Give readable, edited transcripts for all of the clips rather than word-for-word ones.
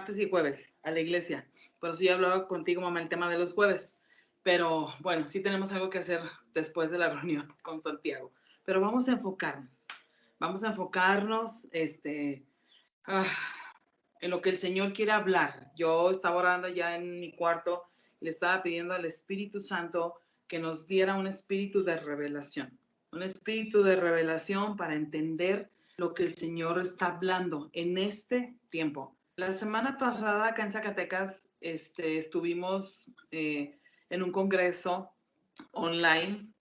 martes y jueves a la iglesia. Por eso yo hablaba contigo, mamá, el tema de los jueves. Pero bueno, sí tenemos algo que hacer después de la reunión con Santiago. Pero vamos a enfocarnos. Vamos a enfocarnos ah, en lo que el Señor quiere hablar. Yo estaba orando ya en mi cuarto y le estaba pidiendo al Espíritu Santo que nos diera un espíritu de revelación. Un espíritu de revelación para entender lo que el Señor está hablando en este tiempo. La semana pasada acá en Zacatecas estuvimos en un congreso online,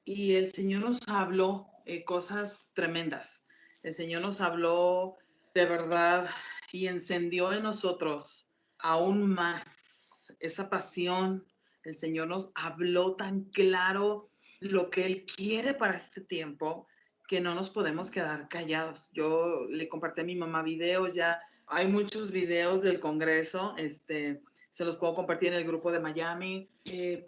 y el Señor nos habló cosas tremendas. El Señor nos habló de verdad y encendió en nosotros aún más esa pasión. El Señor nos habló tan claro lo que Él quiere para este tiempo que no nos podemos quedar callados. Yo le compartí a mi mamá videos, ya hay muchos videos del Congreso, se los puedo compartir en el grupo de Miami,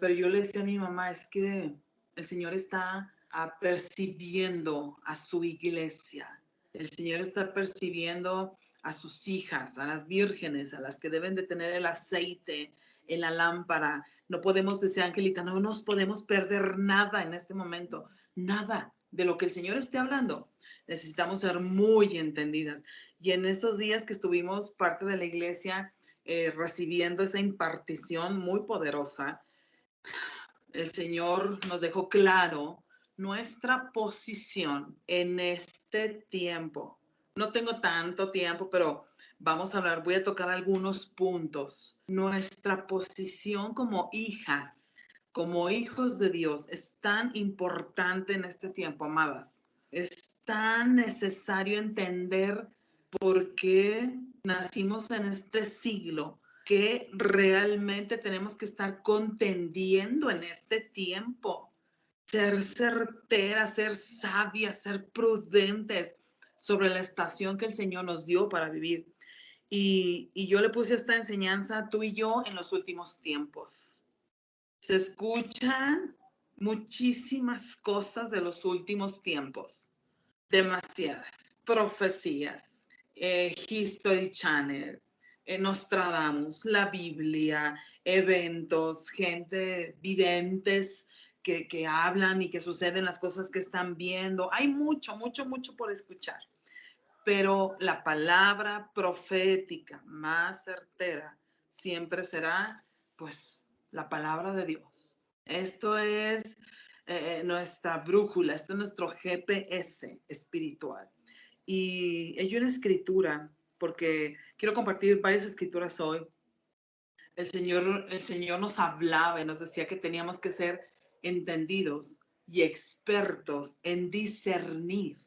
pero yo le decía a mi mamá, es que el Señor está percibiendo a su iglesia, el Señor está percibiendo a sus hijas, a las vírgenes, a las que deben de tener el aceite en la lámpara. No podemos, decía Angelita, no nos podemos perder nada en este momento, nada de lo que el Señor esté hablando. Necesitamos ser muy entendidas. Y en esos días que estuvimos parte de la iglesia recibiendo esa impartición muy poderosa, el Señor nos dejó claro nuestra posición en este tiempo. No tengo tanto tiempo, pero vamos a hablar, voy a tocar algunos puntos. Nuestra posición como hijas, como hijos de Dios, es tan importante en este tiempo, amadas. Es tan necesario entender por qué nacimos en este siglo, que realmente tenemos que estar contendiendo en este tiempo. Ser certeras, ser sabias, ser prudentes sobre la estación que el Señor nos dio para vivir. Y yo le puse esta enseñanza a tú y yo en los últimos tiempos. Se escuchan muchísimas cosas de los últimos tiempos, demasiadas profecías, History Channel, Nostradamus, la Biblia, eventos, gente videntes que hablan y que suceden las cosas que están viendo. Hay mucho, mucho, mucho por escuchar. Pero la palabra profética más certera siempre será, pues, la palabra de Dios. Esto es nuestra brújula, esto es nuestro GPS espiritual. Y hay una escritura, porque quiero compartir varias escrituras hoy. El Señor nos hablaba y nos decía que teníamos que ser entendidos y expertos en discernir,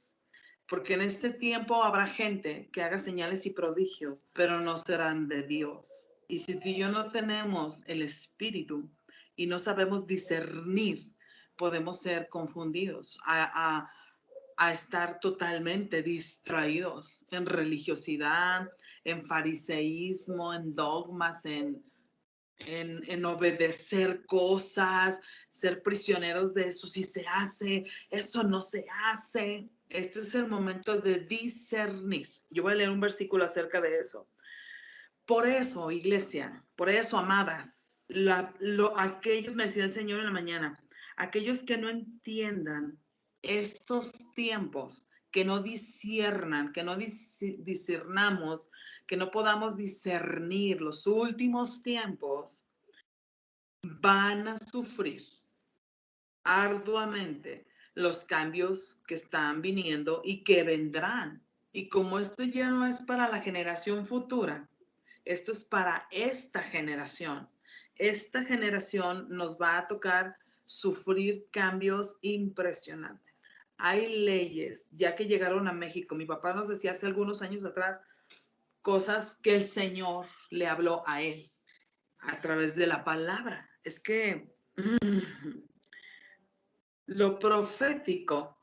porque en este tiempo habrá gente que haga señales y prodigios, pero no serán de Dios. Y si tú y yo no tenemos el espíritu y no sabemos discernir, podemos ser confundidos a estar totalmente distraídos en religiosidad, en fariseísmo, en dogmas, en obedecer cosas, ser prisioneros de eso si se hace, eso no se hace. Este es el momento de discernir. Yo voy a leer un versículo acerca de eso. Por eso, iglesia, por eso, amadas, aquellos, me decía el Señor en la mañana, aquellos que no entiendan estos tiempos, que no disciernan, que no discernamos, que no podamos discernir los últimos tiempos, van a sufrir arduamente los cambios que están viniendo y que vendrán. Y como esto ya no es para la generación futura, esto es para esta generación. Esta generación nos va a tocar sufrir cambios impresionantes. Hay leyes, ya que llegaron a México. Mi papá nos decía hace algunos años atrás cosas que el Señor le habló a él a través de la palabra. Es que lo profético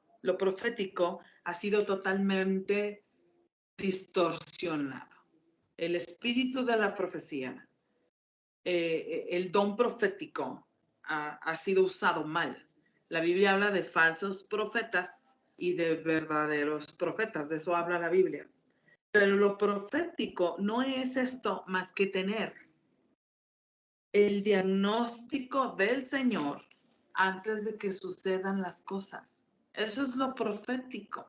ha sido totalmente distorsionado. El espíritu de la profecía, el don profético ha sido usado mal. La Biblia habla de falsos profetas y de verdaderos profetas, de eso habla la Biblia. Pero lo profético no es esto más que tener el diagnóstico del Señor antes de que sucedan las cosas. Eso es lo profético.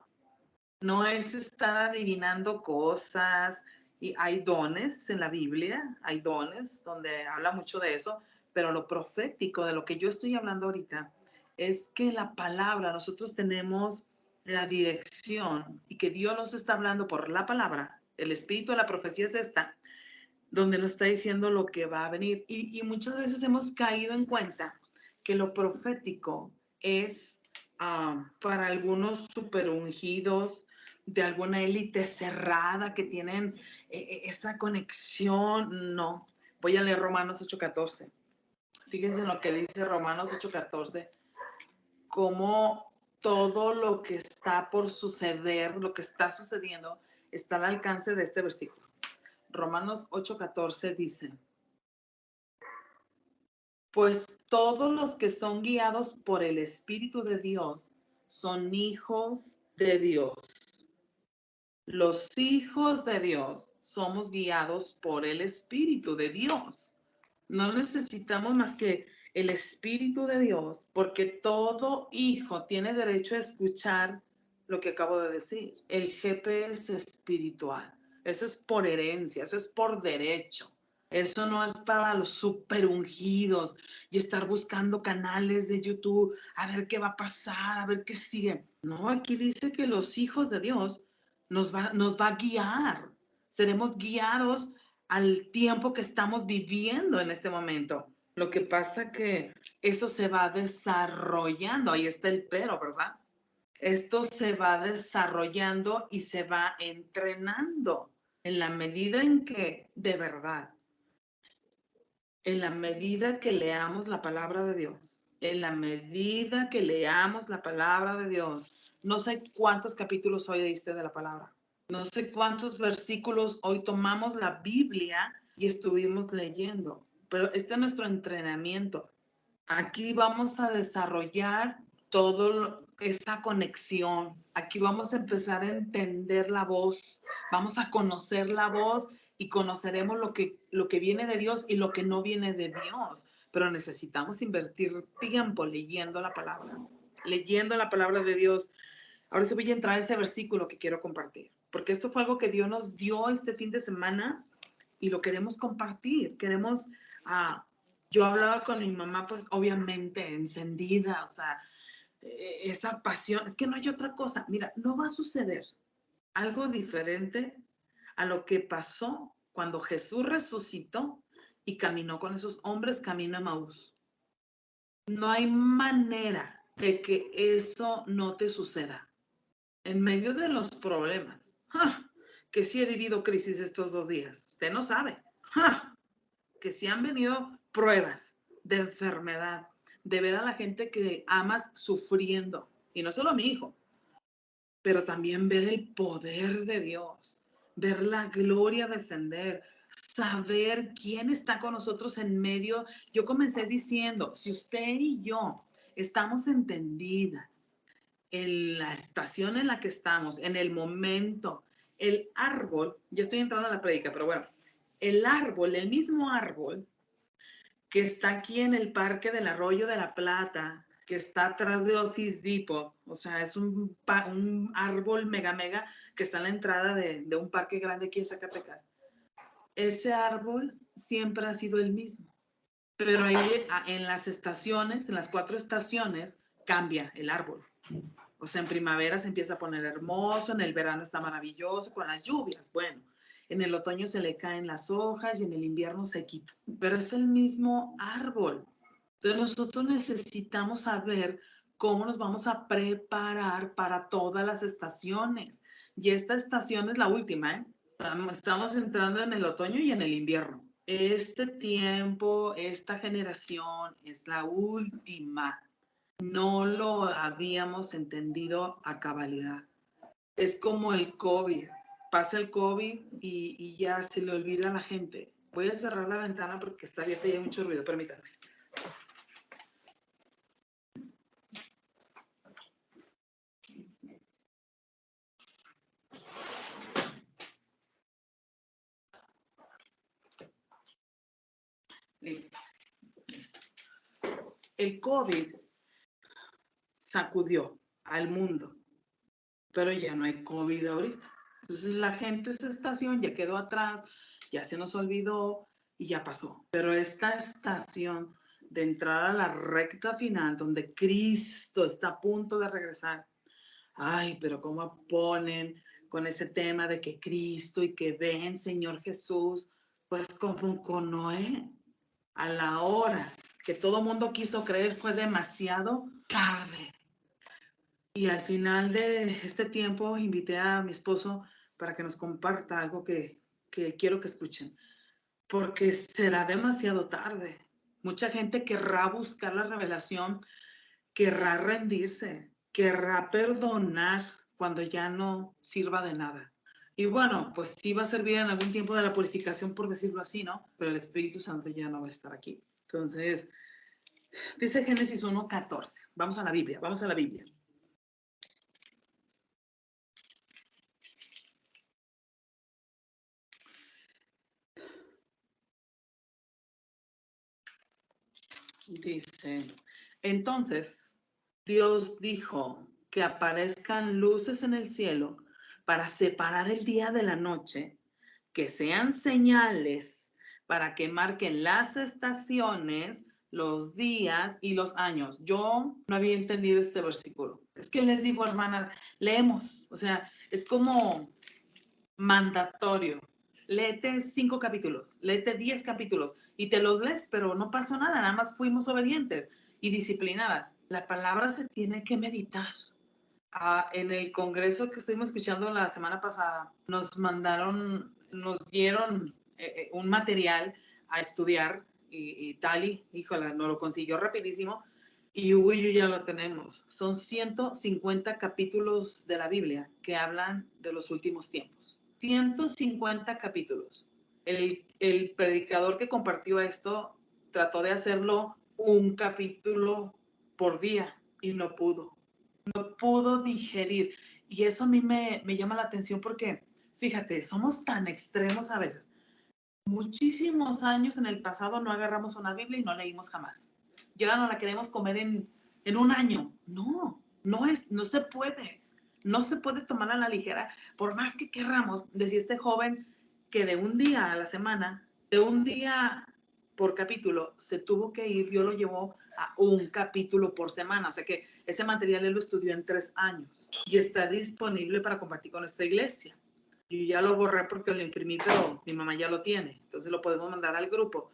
No es estar adivinando cosas. Y hay dones en la Biblia, hay dones donde habla mucho de eso, pero lo profético, de lo que yo estoy hablando ahorita, es que la palabra, nosotros tenemos la dirección y que Dios nos está hablando por la palabra. El espíritu de la profecía es esta, donde nos está diciendo lo que va a venir. Y muchas veces hemos caído en cuenta que lo profético es para algunos super ungidos de alguna élite cerrada que tienen esa conexión. No, voy a leer Romanos 8:14. Fíjense en lo que dice Romanos 8:14, cómo todo lo que está por suceder, lo que está sucediendo, está al alcance de este versículo. Romanos 8:14 dice, pues todos los que son guiados por el Espíritu de Dios son hijos de Dios. Los hijos de Dios somos guiados por el Espíritu de Dios. No necesitamos más que el Espíritu de Dios, porque todo hijo tiene derecho a escuchar lo que acabo de decir. El GPS espiritual. Eso es por herencia, eso es por derecho. Eso no es para los super ungidos y estar buscando canales de YouTube a ver qué va a pasar, a ver qué sigue. No, aquí dice que los hijos de Dios nos va a guiar. Seremos guiados al tiempo que estamos viviendo en este momento. Lo que pasa que eso se va desarrollando, ahí está el pero, ¿verdad? Esto se va desarrollando y se va entrenando en la medida en que, de verdad, en la medida que leamos la palabra de Dios, en la medida que leamos la palabra de Dios, no sé cuántos capítulos hoy leíste de la palabra, no sé cuántos versículos hoy tomamos la Biblia y estuvimos leyendo, pero este es nuestro entrenamiento. Aquí vamos a desarrollar toda esa conexión. Aquí vamos a empezar a entender la voz. Vamos a conocer la voz y conoceremos lo que viene de Dios y lo que no viene de Dios. Pero necesitamos invertir tiempo leyendo la palabra de Dios. Ahora sí voy a entrar a ese versículo que quiero compartir, porque esto fue algo que Dios nos dio este fin de semana y lo queremos compartir. Queremos, yo hablaba con mi mamá, pues obviamente encendida, o sea, esa pasión, es que no hay otra cosa. Mira, no va a suceder algo diferente a lo que pasó cuando Jesús resucitó y caminó con esos hombres camino a Maús. No hay manera de que eso no te suceda en medio de los problemas. ¡Ja! Que sí he vivido crisis estos 2 días. Usted no sabe. ¡Ja! Que sí han venido pruebas de enfermedad, de ver a la gente que amas sufriendo. Y no solo a mi hijo, pero también ver el poder de Dios, ver la gloria descender, saber quién está con nosotros en medio. Yo comencé diciendo, si usted y yo estamos entendidas en la estación en la que estamos, en el momento, el árbol, ya estoy entrando a la prédica, pero bueno, el árbol, el mismo árbol que está aquí en el Parque del Arroyo de la Plata, que está atrás de Office Depot, o sea, es un árbol mega que está en la entrada de un parque grande aquí en Zacatecas. Ese árbol siempre ha sido el mismo, pero ahí en las estaciones, en las 4 estaciones, cambia el árbol. O sea, en primavera se empieza a poner hermoso, en el verano está maravilloso, con las lluvias, bueno, en el otoño se le caen las hojas y en el invierno se quita, pero es el mismo árbol. Entonces nosotros necesitamos saber cómo nos vamos a preparar para todas las estaciones. Y esta estación es la última, ¿eh? Estamos entrando en el otoño y en el invierno. Este tiempo, esta generación es la última. No lo habíamos entendido a cabalidad. Es como el COVID. Pasa el COVID y ya se le olvida a la gente. Voy a cerrar la ventana porque está abierta y hay mucho ruido. Permítanme. Listo, listo. El COVID sacudió al mundo, pero ya no hay COVID ahorita. Entonces la gente, esa estación ya quedó atrás, ya se nos olvidó y ya pasó. Pero esta estación de entrar a la recta final, donde Cristo está a punto de regresar, ay, pero cómo ponen con ese tema de que Cristo y que ven, Señor Jesús, pues como con Noé, a la hora que todo mundo quiso creer fue demasiado tarde. Y al final de este tiempo invité a mi esposo para que nos comparta algo que quiero que escuchen, porque será demasiado tarde. Mucha gente querrá buscar la revelación, querrá rendirse, querrá perdonar cuando ya no sirva de nada. Y bueno, pues sí va a servir en algún tiempo de la purificación, por decirlo así, ¿no? Pero el Espíritu Santo ya no va a estar aquí. Entonces, dice Génesis 1:14. Vamos a la Biblia, vamos a la Biblia. Dice, entonces Dios dijo que aparezcan luces en el cielo para separar el día de la noche, que sean señales para que marquen las estaciones, los días y los años. Yo no había entendido este versículo. Es que les digo, hermanas, leemos, o sea, es como mandatorio. Léete 5 capítulos, léete 10 capítulos y te los lees, pero no pasó nada, nada más fuimos obedientes y disciplinadas. La palabra se tiene que meditar. En el congreso que estuvimos escuchando la semana pasada, nos dieron un material a estudiar y Tali, híjola, nos lo consiguió rapidísimo y Hugo y yo ya lo tenemos. Son 150 capítulos de la Biblia que hablan de los últimos tiempos. 150 capítulos. El predicador que compartió esto trató de hacerlo un capítulo por día y no pudo pudo digerir. Y eso a mí me llama la atención porque, fíjate, somos tan extremos a veces. Muchísimos años en el pasado no agarramos una Biblia y no leímos jamás. Ya no la queremos comer en un año. No, no se puede. No se puede tomar a la ligera. Por más que querramos, decía este joven que de un día a la semana, de un día por capítulo, se tuvo que ir, Dios lo llevó a un capítulo por semana. O sea que ese material él lo estudió en 3 años y está disponible para compartir con nuestra iglesia. Yo ya lo borré porque lo imprimí, pero mi mamá ya lo tiene. Entonces lo podemos mandar al grupo.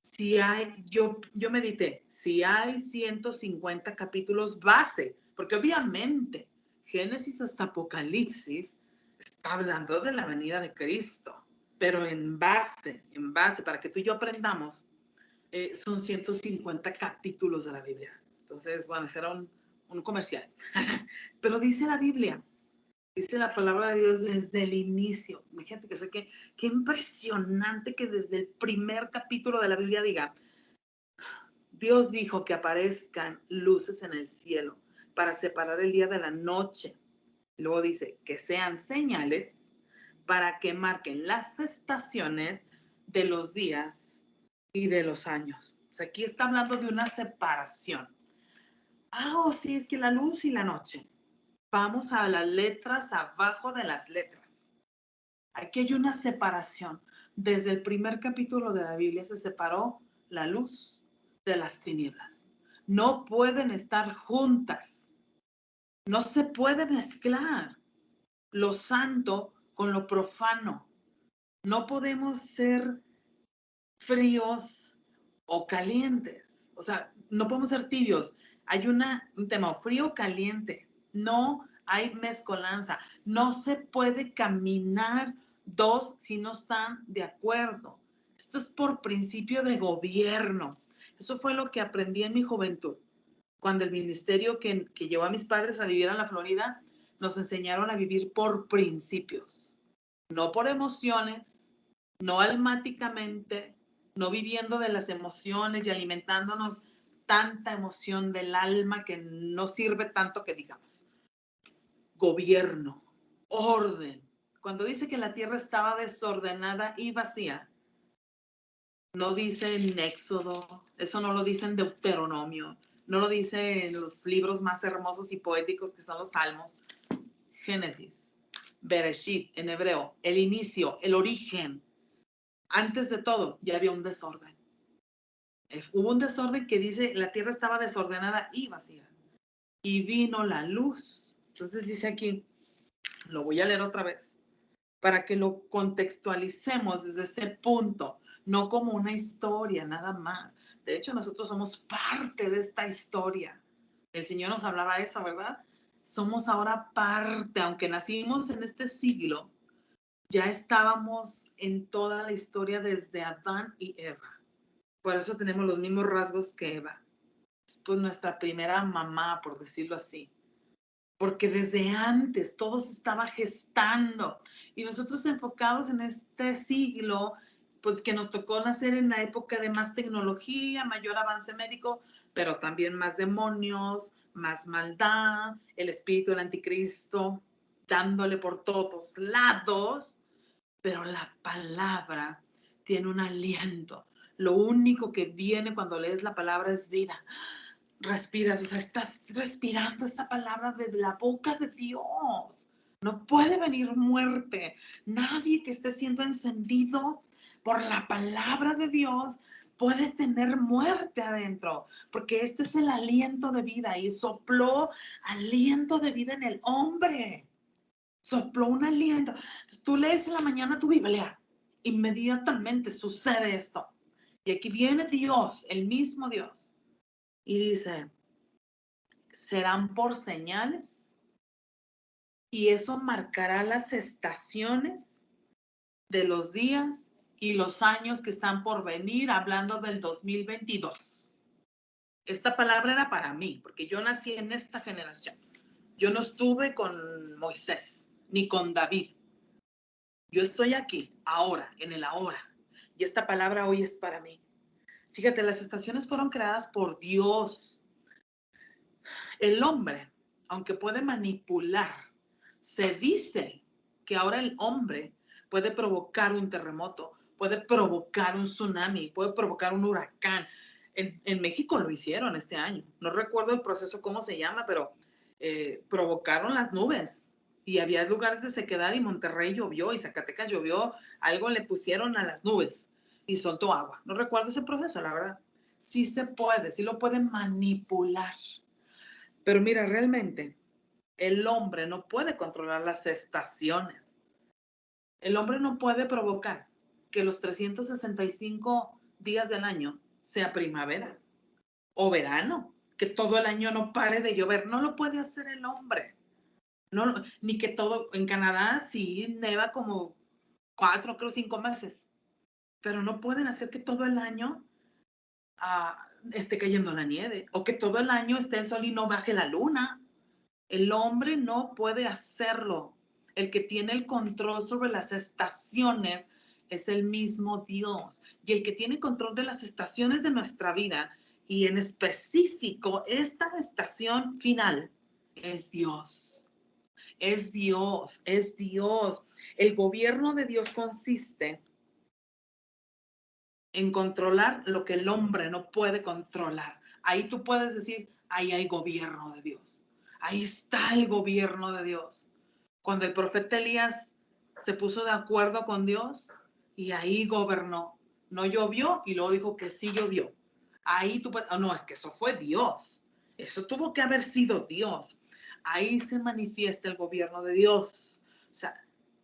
Si hay, yo medité, si hay 150 capítulos base, porque obviamente Génesis hasta Apocalipsis está hablando de la venida de Cristo, pero en base, para que tú y yo aprendamos, son 150 capítulos de la Biblia. Entonces, bueno, ese era un comercial. Pero dice la Biblia, dice la palabra de Dios desde el inicio. Fíjate que sé que qué impresionante que desde el primer capítulo de la Biblia diga, Dios dijo que aparezcan luces en el cielo para separar el día de la noche. Luego dice que sean señales para que marquen las estaciones de los días y de los años. O sea, aquí está hablando de una separación. Sí, es que la luz y la noche. Vamos a las letras abajo de las letras. Aquí hay una separación. Desde el primer capítulo de la Biblia se separó la luz de las tinieblas. No pueden estar juntas. No se puede mezclar lo santo con lo profano. No podemos ser fríos o calientes. O sea, no podemos ser tibios. Hay un tema frío o caliente. No hay mezcolanza. No se puede caminar dos si no están de acuerdo. Esto es por principio de gobierno. Eso fue lo que aprendí en mi juventud. Cuando el ministerio que llevó a mis padres a vivir en la Florida, nos enseñaron a vivir por principios, no por emociones, no almáticamente, no viviendo de las emociones y alimentándonos tanta emoción del alma que no sirve tanto que digamos. Gobierno, orden. Cuando dice que la tierra estaba desordenada y vacía, no dice en Éxodo, eso no lo dice en Deuteronomio, no lo dice en los libros más hermosos y poéticos que son los Salmos. Génesis, Bereshit en hebreo, el inicio, el origen. Antes de todo, ya había un desorden. Hubo un desorden que dice, la tierra estaba desordenada y vacía. Y vino la luz. Entonces dice aquí, lo voy a leer otra vez, para que lo contextualicemos desde este punto, no como una historia nada más. De hecho, nosotros somos parte de esta historia. El Señor nos hablaba eso, ¿verdad? Somos ahora parte, aunque nacimos en este siglo, ya estábamos en toda la historia desde Adán y Eva. Por eso tenemos los mismos rasgos que Eva. Pues nuestra primera mamá, por decirlo así. Porque desde antes todo se estaba gestando y nosotros enfocados en este siglo, pues que nos tocó nacer en la época de más tecnología, mayor avance médico, pero también más demonios, más maldad, el espíritu del anticristo, dándole por todos lados, pero la palabra tiene un aliento. Lo único que viene cuando lees la palabra es vida. Respiras, o sea, estás respirando esta palabra de la boca de Dios. No puede venir muerte. Nadie que esté siendo encendido por la palabra de Dios puede tener muerte adentro, porque este es el aliento de vida y sopló aliento de vida en el hombre. Sopló un aliento. Entonces, tú lees en la mañana tu Biblia, inmediatamente sucede esto. Y aquí viene Dios, el mismo Dios, y dice, serán por señales y eso marcará las estaciones de los días y los años que están por venir, hablando del 2022. Esta palabra era para mí, porque yo nací en esta generación. Yo no estuve con Moisés ni con David. Yo estoy aquí, ahora, en el ahora. Y esta palabra hoy es para mí. Fíjate, las estaciones fueron creadas por Dios. El hombre, aunque puede manipular, se dice que ahora el hombre puede provocar un terremoto, puede provocar un tsunami, puede provocar un huracán. En México lo hicieron este año. No recuerdo el proceso, cómo se llama, pero provocaron las nubes. Y había lugares de sequedad y Monterrey llovió y Zacatecas llovió. Algo le pusieron a las nubes y soltó agua. No recuerdo ese proceso, la verdad. Sí se puede, sí lo pueden manipular. Pero mira, realmente el hombre no puede controlar las estaciones. El hombre no puede provocar que los 365 días del año sea primavera o verano, que todo el año no pare de llover. No lo puede hacer el hombre. No, ni que todo, en Canadá sí neva como 4, creo 5 meses, pero no pueden hacer que todo el año esté cayendo la nieve o que todo el año esté el sol y no baje la luna. El hombre no puede hacerlo. El que tiene el control sobre las estaciones es el mismo Dios. Y el que tiene control de las estaciones de nuestra vida, y en específico esta estación final, es Dios. Es Dios, es Dios. El gobierno de Dios consiste en controlar lo que el hombre no puede controlar. Ahí tú puedes decir, ahí hay gobierno de Dios. Ahí está el gobierno de Dios. Cuando el profeta Elías se puso de acuerdo con Dios y ahí gobernó. No llovió y luego dijo que sí llovió. Ahí tú puedes, oh, no, es que eso fue Dios. Eso tuvo que haber sido Dios. Ahí se manifiesta el gobierno de Dios. O sea,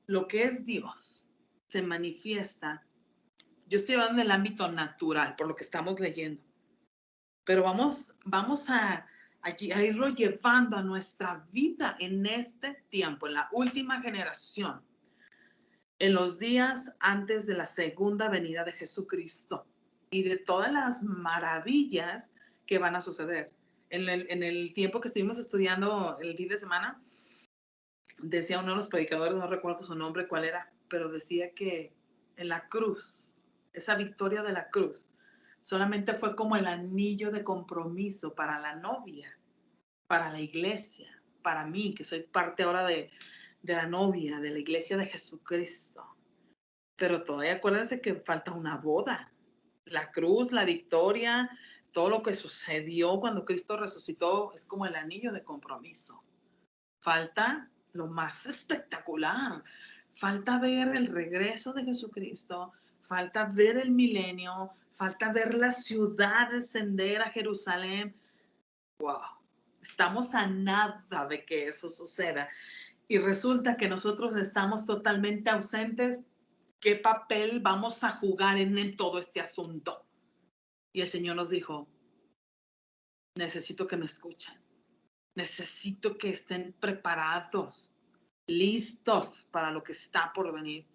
lo que es Dios se manifiesta. Yo estoy hablando del ámbito natural, por lo que estamos leyendo. Pero vamos a irlo llevando a nuestra vida en este tiempo, en la última generación, en los días antes de la segunda venida de Jesucristo y de todas las maravillas que van a suceder. En el tiempo que estuvimos estudiando el fin de semana, decía uno de los predicadores, no recuerdo su nombre, cuál era, pero decía que en la cruz, esa victoria de la cruz, solamente fue como el anillo de compromiso para la novia, para la iglesia, para mí, que soy parte ahora de la novia, de la iglesia de Jesucristo. Pero todavía acuérdense que falta una boda. La cruz, la victoria, todo lo que sucedió cuando Cristo resucitó es como el anillo de compromiso. Falta lo más espectacular. Falta ver el regreso de Jesucristo. Falta ver el milenio. Falta ver la ciudad descender a Jerusalén. Wow. Estamos a nada de que eso suceda. Y resulta que nosotros estamos totalmente ausentes. ¿Qué papel vamos a jugar en todo este asunto? Y el Señor nos dijo, necesito que me escuchen. Necesito que estén preparados, listos para lo que está por venir.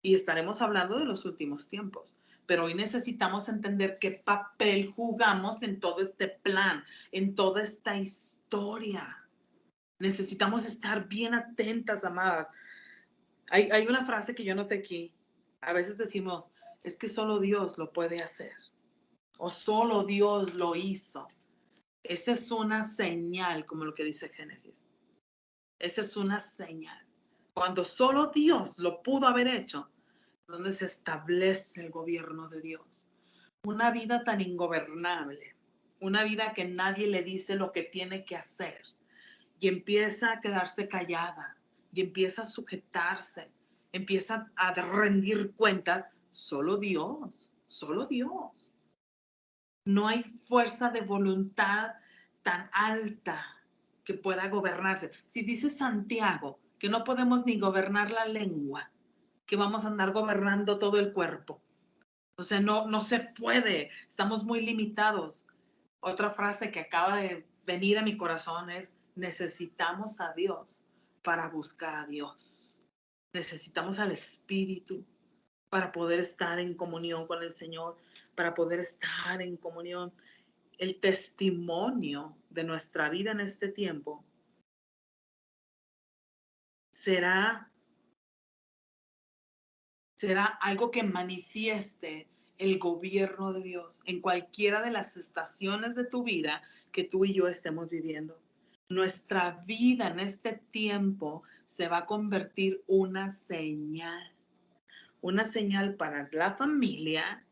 Y estaremos hablando de los últimos tiempos. Pero hoy necesitamos entender qué papel jugamos en todo este plan, en toda esta historia. Necesitamos estar bien atentas, amadas. Hay una frase que yo noté aquí. A veces decimos, es que solo Dios lo puede hacer. O solo Dios lo hizo. Esa es una señal, como lo que dice Génesis. Esa es una señal. Cuando solo Dios lo pudo haber hecho, es donde se establece el gobierno de Dios. Una vida tan ingobernable, una vida que nadie le dice lo que tiene que hacer y empieza a quedarse callada y empieza a sujetarse, empieza a rendir cuentas, solo Dios, solo Dios. No hay fuerza de voluntad tan alta que pueda gobernarse. Si dice Santiago que no podemos ni gobernar la lengua, que vamos a andar gobernando todo el cuerpo. O sea, no se puede. Estamos muy limitados. Otra frase que acaba de venir a mi corazón es, necesitamos a Dios para buscar a Dios. Necesitamos al Espíritu para poder estar en comunión con el Señor, para poder estar en comunión. El testimonio de nuestra vida en este tiempo será algo que manifieste el gobierno de Dios en cualquiera de las estaciones de tu vida que tú y yo estemos viviendo. Nuestra vida en este tiempo se va a convertir una señal para la familia,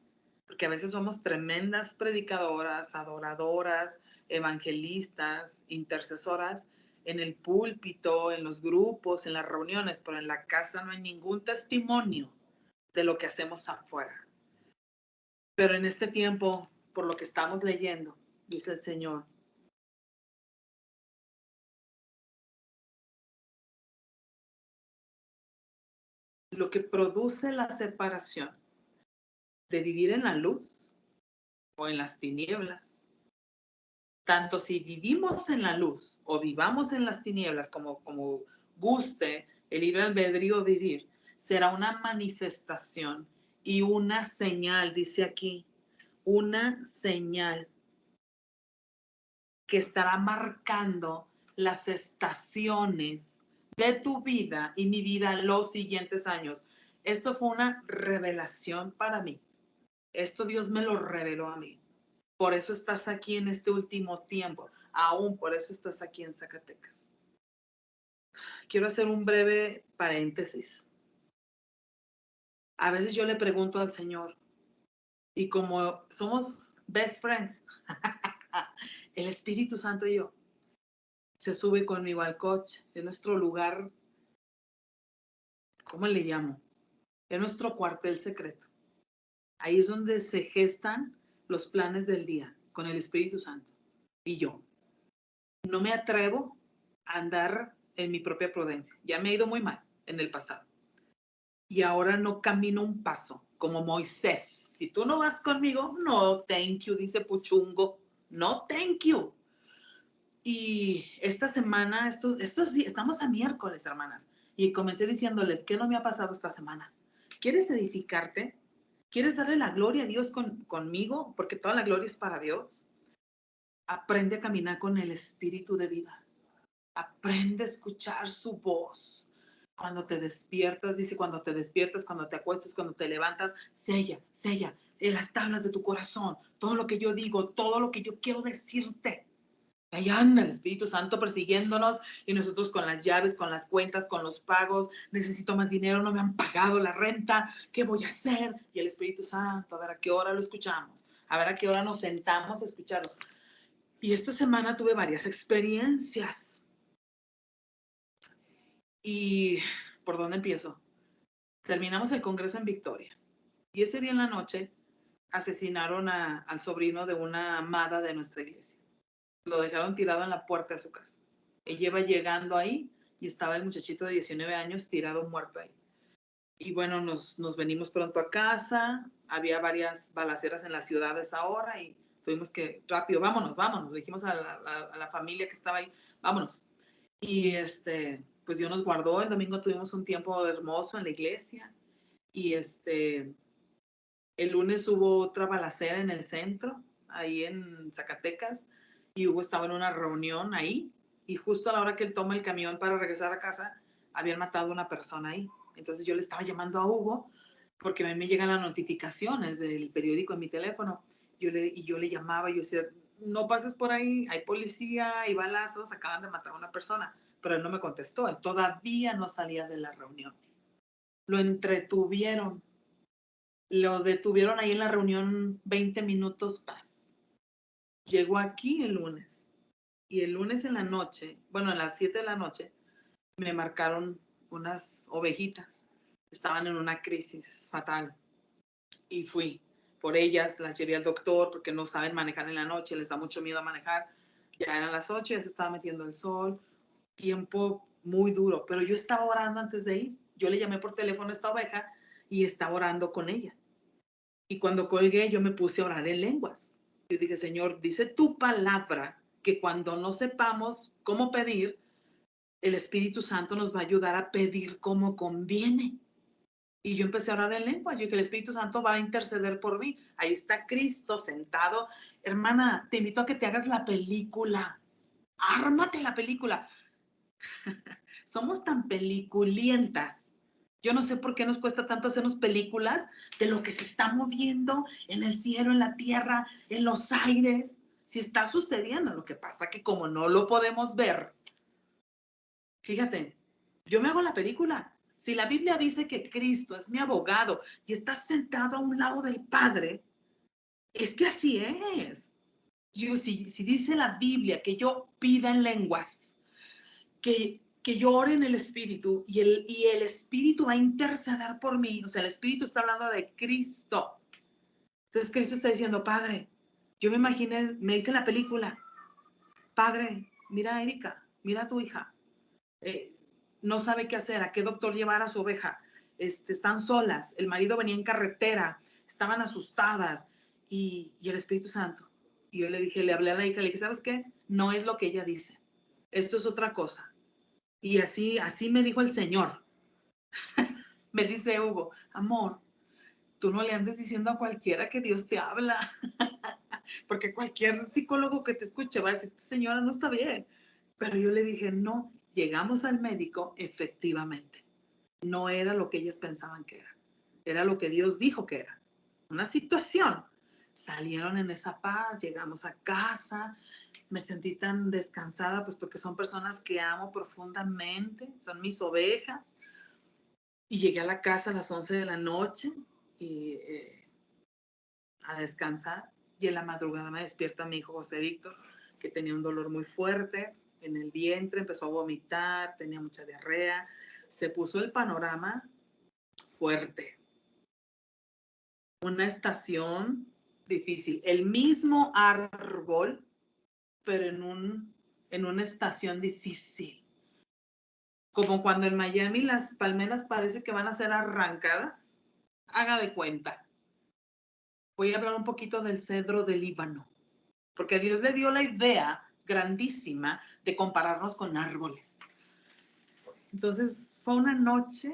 porque a veces somos tremendas predicadoras, adoradoras, evangelistas, intercesoras en el púlpito, en los grupos, en las reuniones, pero en la casa no hay ningún testimonio de lo que hacemos afuera. Pero en este tiempo, por lo que estamos leyendo, dice el Señor, lo que produce la separación de vivir en la luz o en las tinieblas, tanto si vivimos en la luz o vivamos en las tinieblas, como guste el libre albedrío vivir, será una manifestación y una señal, dice aquí, una señal que estará marcando las estaciones de tu vida y mi vida los siguientes años. Esto fue una revelación para mí. Esto Dios me lo reveló a mí. Por eso estás aquí en este último tiempo. Aún por eso estás aquí en Zacatecas. Quiero hacer un breve paréntesis. A veces yo le pregunto al Señor, y como somos best friends, el Espíritu Santo y yo, se sube conmigo al coche, en nuestro lugar, ¿cómo le llamo? En nuestro cuartel secreto. Ahí es donde se gestan los planes del día con el Espíritu Santo y yo. No me atrevo a andar en mi propia prudencia. Ya me he ido muy mal en el pasado. Y ahora no camino un paso como Moisés. Si tú no vas conmigo, no, thank you, dice Puchungo. No, thank you. Y esta semana, estamos a miércoles, hermanas, y comencé diciéndoles, ¿qué no me ha pasado esta semana? ¿Quieres edificarte? ¿Quieres darle la gloria a Dios conmigo? Porque toda la gloria es para Dios. Aprende a caminar con el espíritu de vida. Aprende a escuchar su voz. Cuando te despiertas, dice, cuando te despiertas, cuando te acuestas, cuando te levantas, sella en las tablas de tu corazón todo lo que yo digo, todo lo que yo quiero decirte. Ahí anda el Espíritu Santo persiguiéndonos y nosotros con las llaves, con las cuentas, con los pagos. Necesito más dinero, no me han pagado la renta. ¿Qué voy a hacer? Y el Espíritu Santo, a ver a qué hora lo escuchamos, a ver a qué hora nos sentamos a escucharlo. Y esta semana tuve varias experiencias. ¿Y por dónde empiezo? Terminamos el congreso en Victoria. Y ese día en la noche asesinaron al sobrino de una amada de nuestra iglesia. Lo dejaron tirado en la puerta de su casa. Ella iba llegando ahí y estaba el muchachito de 19 años tirado muerto ahí. Y bueno, nos venimos pronto a casa. Había varias balaceras en la ciudad a esa hora y tuvimos que, rápido, vámonos. Le dijimos a la familia que estaba ahí, vámonos. Y pues Dios nos guardó. El domingo tuvimos un tiempo hermoso en la iglesia. Y el lunes hubo otra balacera en el centro, ahí en Zacatecas, y Hugo estaba en una reunión ahí, y justo a la hora que él toma el camión para regresar a casa, habían matado a una persona ahí. Entonces yo le estaba llamando a Hugo, porque a mí me llegan las notificaciones del periódico en mi teléfono, yo le llamaba, y yo decía, no pases por ahí, hay policía, hay balazos, acaban de matar a una persona, pero él no me contestó, él todavía no salía de la reunión. Lo entretuvieron. Lo detuvieron ahí en la reunión 20 minutos más. Llegó aquí el lunes. Y el lunes en la noche, bueno, a las 7 de la noche, me marcaron unas ovejitas. Estaban en una crisis fatal. Y fui por ellas, las llevé al doctor porque no saben manejar en la noche, les da mucho miedo a manejar. Ya eran las 8, ya se estaba metiendo el sol. Tiempo muy duro. Pero yo estaba orando antes de ir. Yo le llamé por teléfono a esta oveja y estaba orando con ella. Y cuando colgué, yo me puse a orar en lenguas. Yo dije, Señor, dice tu palabra que cuando no sepamos cómo pedir, el Espíritu Santo nos va a ayudar a pedir como conviene. Y yo empecé a orar en lenguas. Yo dije, el Espíritu Santo va a interceder por mí. Ahí está Cristo sentado. Hermana, te invito a que te hagas la película. Ármate la película. Somos tan peliculientas. Yo no sé por qué nos cuesta tanto hacernos películas de lo que se está moviendo en el cielo, en la tierra, en los aires. Si está sucediendo, lo que pasa que como no lo podemos ver, fíjate, yo me hago la película. Si la Biblia dice que Cristo es mi abogado y está sentado a un lado del Padre, es que así es. Si dice la Biblia que yo pida en lenguas, que yo ore en el Espíritu y el Espíritu va a interceder por mí. O sea, el Espíritu está hablando de Cristo. Entonces Cristo está diciendo, Padre, yo me imaginé, me dice en la película, Padre, mira a Erika, mira a tu hija. Eh, no sabe qué hacer, a qué doctor llevar a su oveja. Están solas, el marido venía en carretera, estaban asustadas y el Espíritu Santo. Y yo le dije, le hablé a la hija, le dije, ¿sabes qué? No es lo que ella dice. Esto es otra cosa. Y así me dijo el Señor. Me dice Hugo, amor, tú no le andes diciendo a cualquiera que Dios te habla, porque cualquier psicólogo que te escuche va a decir, señora, no está bien. Pero yo le dije, no, llegamos al médico, efectivamente. No era lo que ellas pensaban que era lo que Dios dijo que era. Una situación. Salieron en esa paz, llegamos a casa, me sentí tan descansada, pues porque son personas que amo profundamente, son mis ovejas. Y llegué a la casa a las 11 de la noche y, a descansar. Y en la madrugada me despierta mi hijo José Víctor, que tenía un dolor muy fuerte en el vientre, empezó a vomitar, tenía mucha diarrea. Se puso el panorama fuerte. Una estación difícil. El mismo árbol, pero en una estación difícil. Como cuando en Miami las palmeras parece que van a ser arrancadas. Haga de cuenta. Voy a hablar un poquito del cedro del Líbano, porque Dios le dio la idea grandísima de compararnos con árboles. Entonces fue una noche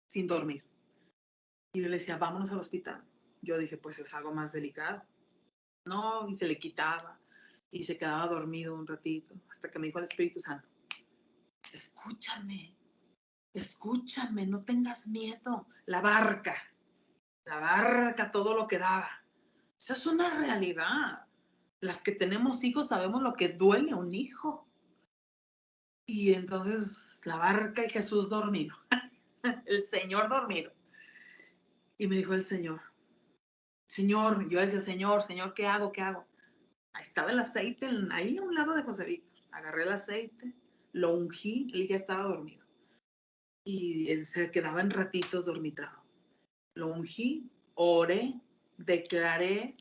sin dormir. Y yo le decía, vámonos al hospital. Yo dije, pues es algo más delicado. No, y se le quitaba y se quedaba dormido un ratito, hasta que me dijo el Espíritu Santo, escúchame, escúchame, no tengas miedo. La barca, todo lo que daba. Esa es una realidad. Las que tenemos hijos sabemos lo que duele a un hijo. Y entonces la barca y Jesús dormido, el Señor dormido. Y me dijo el Señor, yo decía, Señor, ¿qué hago? ¿Qué hago? Ahí estaba el aceite, ahí a un lado de José Víctor. Agarré el aceite, lo ungí, él ya estaba dormido. Y él se quedaba en ratitos dormitado. Lo ungí, oré, declaré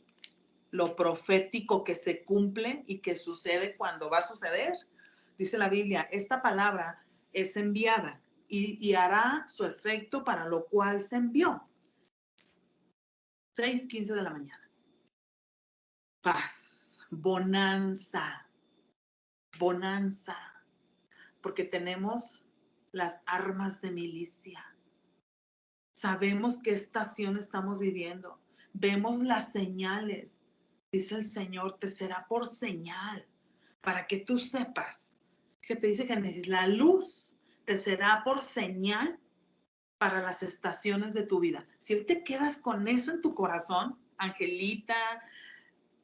lo profético que se cumple y que sucede cuando va a suceder. Dice la Biblia, esta palabra es enviada y hará su efecto para lo cual se envió. 6:15 de la mañana. Paz, bonanza, bonanza, porque tenemos las armas de milicia. Sabemos qué estación estamos viviendo. Vemos las señales. Dice el Señor, te será por señal, para que tú sepas, que te dice Génesis, la luz te será por señal para las estaciones de tu vida. Si hoy te quedas con eso en tu corazón, Angelita,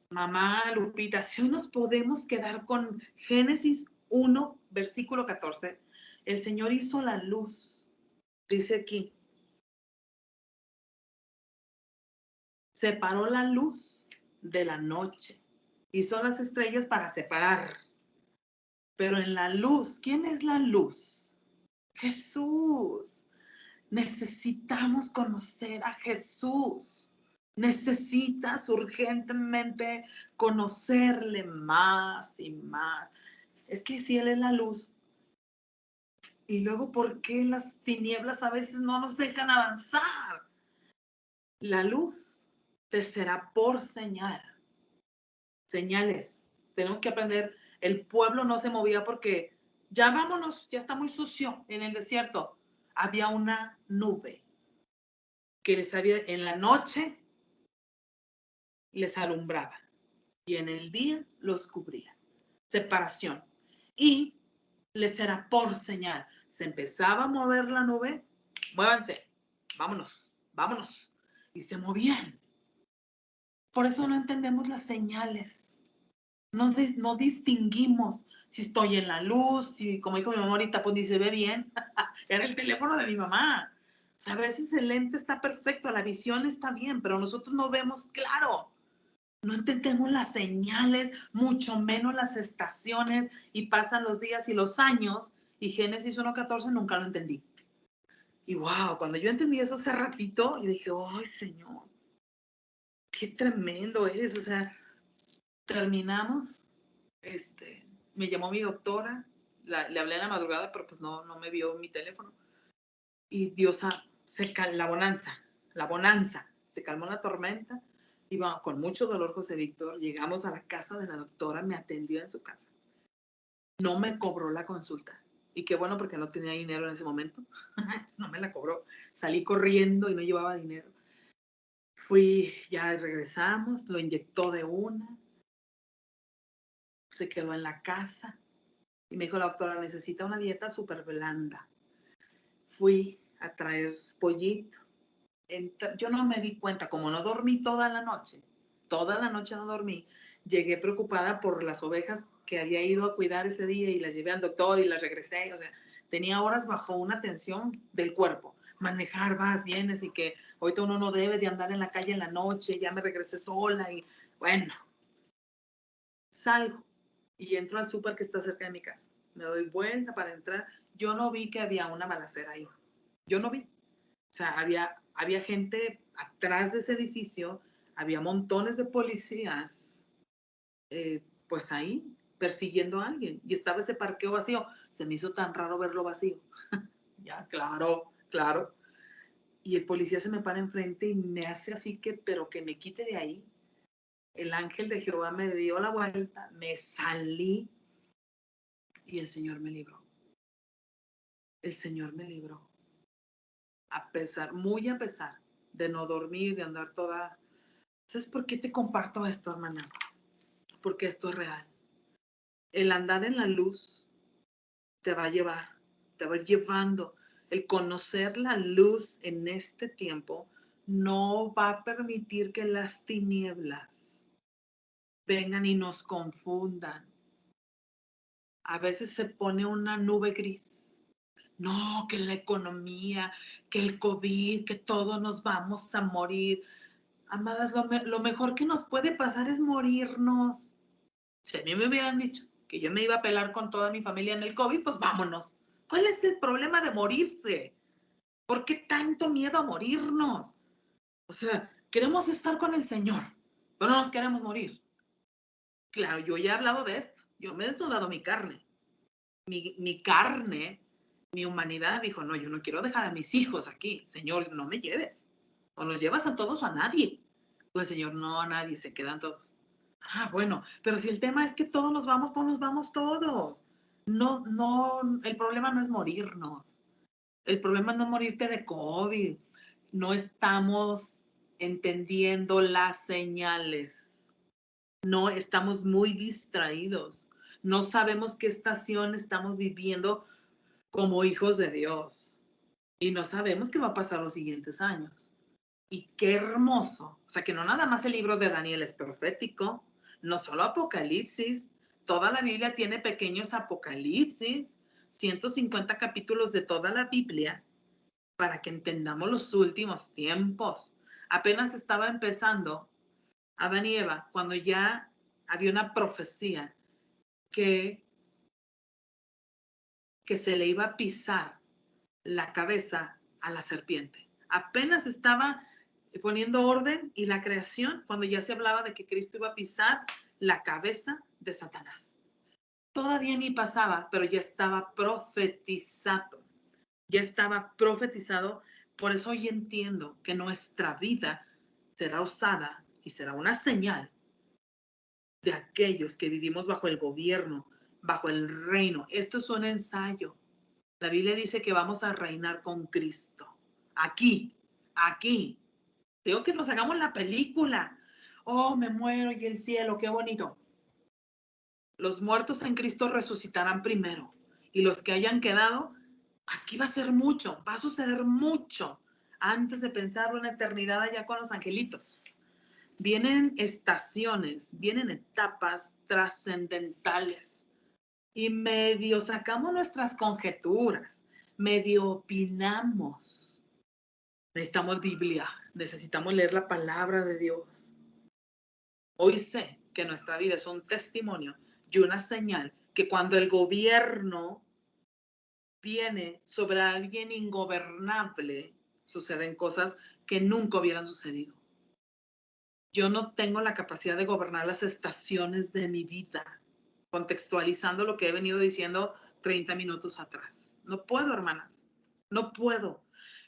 mamá, Lupita, si hoy nos podemos quedar con Génesis 1, versículo 14, el Señor hizo la luz, dice aquí, separó la luz de la noche, hizo las estrellas para separar. Pero en la luz, ¿quién es la luz? Jesús. Necesitamos conocer a Jesús. Necesitas urgentemente conocerle más y más. Es que si Él es la luz, y luego, ¿por qué las tinieblas a veces no nos dejan avanzar? La luz te será por señal. Señales. Tenemos que aprender. El pueblo no se movía porque ya vámonos, ya está muy sucio en el desierto. Había una nube que les había, en la noche les alumbraba y en el día los cubría. Separación. Y les era por señal. Se empezaba a mover la nube, muévanse, vámonos, vámonos. Y se movían. Por eso no entendemos las señales. No distinguimos si estoy en la luz, si, como dijo mi mamá ahorita, pues ni se ve bien. Era el teléfono de mi mamá. O sea, a veces el lente está perfecto, la visión está bien, pero nosotros no vemos claro. No entendemos las señales, mucho menos las estaciones, y pasan los días y los años, y Génesis 1:14 nunca lo entendí. Y wow, cuando yo entendí eso hace ratito, yo dije, ay, Señor, qué tremendo eres. O sea, terminamos, me llamó mi doctora, le hablé en la madrugada, pero pues no me vio mi teléfono. Y Dios, la bonanza, se calmó la tormenta. Iba con mucho dolor José Víctor, llegamos a la casa de la doctora, me atendió en su casa. No me cobró la consulta. Y qué bueno porque no tenía dinero en ese momento. No me la cobró. Salí corriendo y no llevaba dinero. Ya regresamos, lo inyectó de una, se quedó en la casa y me dijo la doctora, necesita una dieta súper blanda. Fui a traer pollito. Yo no me di cuenta, como no dormí toda la noche no dormí, llegué preocupada por las ovejas que había ido a cuidar ese día y las llevé al doctor y las regresé. O sea, tenía horas bajo una tensión del cuerpo. Manejar, vas, vienes, y que ahorita uno no debe de andar en la calle en la noche, ya me regresé sola y bueno, salgo y entro al súper que está cerca de mi casa. Me doy vuelta para entrar. Yo no vi que había una balacera ahí. Yo no vi. O sea, había gente atrás de ese edificio, había montones de policías, pues ahí, persiguiendo a alguien. Y estaba ese parqueo vacío. Se me hizo tan raro verlo vacío. Ya, claro, claro. Y el policía se me para enfrente y me hace así que, pero que me quite de ahí. El ángel de Jehová me dio la vuelta, me salí y el Señor me libró. El Señor me libró. Muy a pesar de no dormir, de andar toda. ¿Sabes por qué te comparto esto, hermana? Porque esto es real. El andar en la luz te va a llevar, te va a ir llevando. El conocer la luz en este tiempo no va a permitir que las tinieblas vengan y nos confundan. A veces se pone una nube gris. No, que la economía, que el COVID, que todos nos vamos a morir. Amadas, lo mejor que nos puede pasar es morirnos. Si a mí me hubieran dicho que yo me iba a pelar con toda mi familia en el COVID, pues vámonos. ¿Cuál es el problema de morirse? ¿Por qué tanto miedo a morirnos? O sea, queremos estar con el Señor, pero no nos queremos morir. Claro, yo ya he hablado de esto. Yo me he desnudado mi carne. Mi carne, mi humanidad dijo, no, yo no quiero dejar a mis hijos aquí. Señor, no me lleves. O nos llevas a todos o a nadie. Pues Señor, no a nadie, se quedan todos. Ah, bueno, pero si el tema es que todos nos vamos, pues nos vamos todos. No, no, el problema no es morirnos. El problema no es morirte de COVID. No estamos entendiendo las señales. No estamos muy distraídos. No sabemos qué estación estamos viviendo como hijos de Dios. Y no sabemos qué va a pasar los siguientes años. Y qué hermoso. O sea, que no nada más el libro de Daniel es profético, no solo Apocalipsis, toda la Biblia tiene pequeños Apocalipsis, 150 capítulos de toda la Biblia para que entendamos los últimos tiempos. Apenas estaba empezando Adán y Eva cuando ya había una profecía que se le iba a pisar la cabeza a la serpiente. Apenas estaba poniendo orden y la creación cuando ya se hablaba de que Cristo iba a pisar la cabeza de Satanás. Todavía ni pasaba, pero ya estaba profetizado. Ya estaba profetizado. Por eso hoy entiendo que nuestra vida será usada y será una señal de aquellos que vivimos bajo el gobierno, bajo el reino. Esto es un ensayo. La Biblia dice que vamos a reinar con Cristo. Aquí, aquí. Digo que nos hagamos la película. Oh, me muero y el cielo, qué bonito. Los muertos en Cristo resucitarán primero. Y los que hayan quedado, aquí va a ser mucho, va a suceder mucho antes de pensar una eternidad allá con los angelitos. Vienen estaciones, vienen etapas trascendentales. Y medio sacamos nuestras conjeturas, medio opinamos. Necesitamos Biblia, necesitamos leer la palabra de Dios. Hoy sé que nuestra vida es un testimonio y una señal que cuando el gobierno viene sobre alguien ingobernable, suceden cosas que nunca hubieran sucedido. Yo no tengo la capacidad de gobernar las estaciones de mi vida, contextualizando lo que he venido diciendo 30 minutos atrás. No puedo, hermanas, no puedo.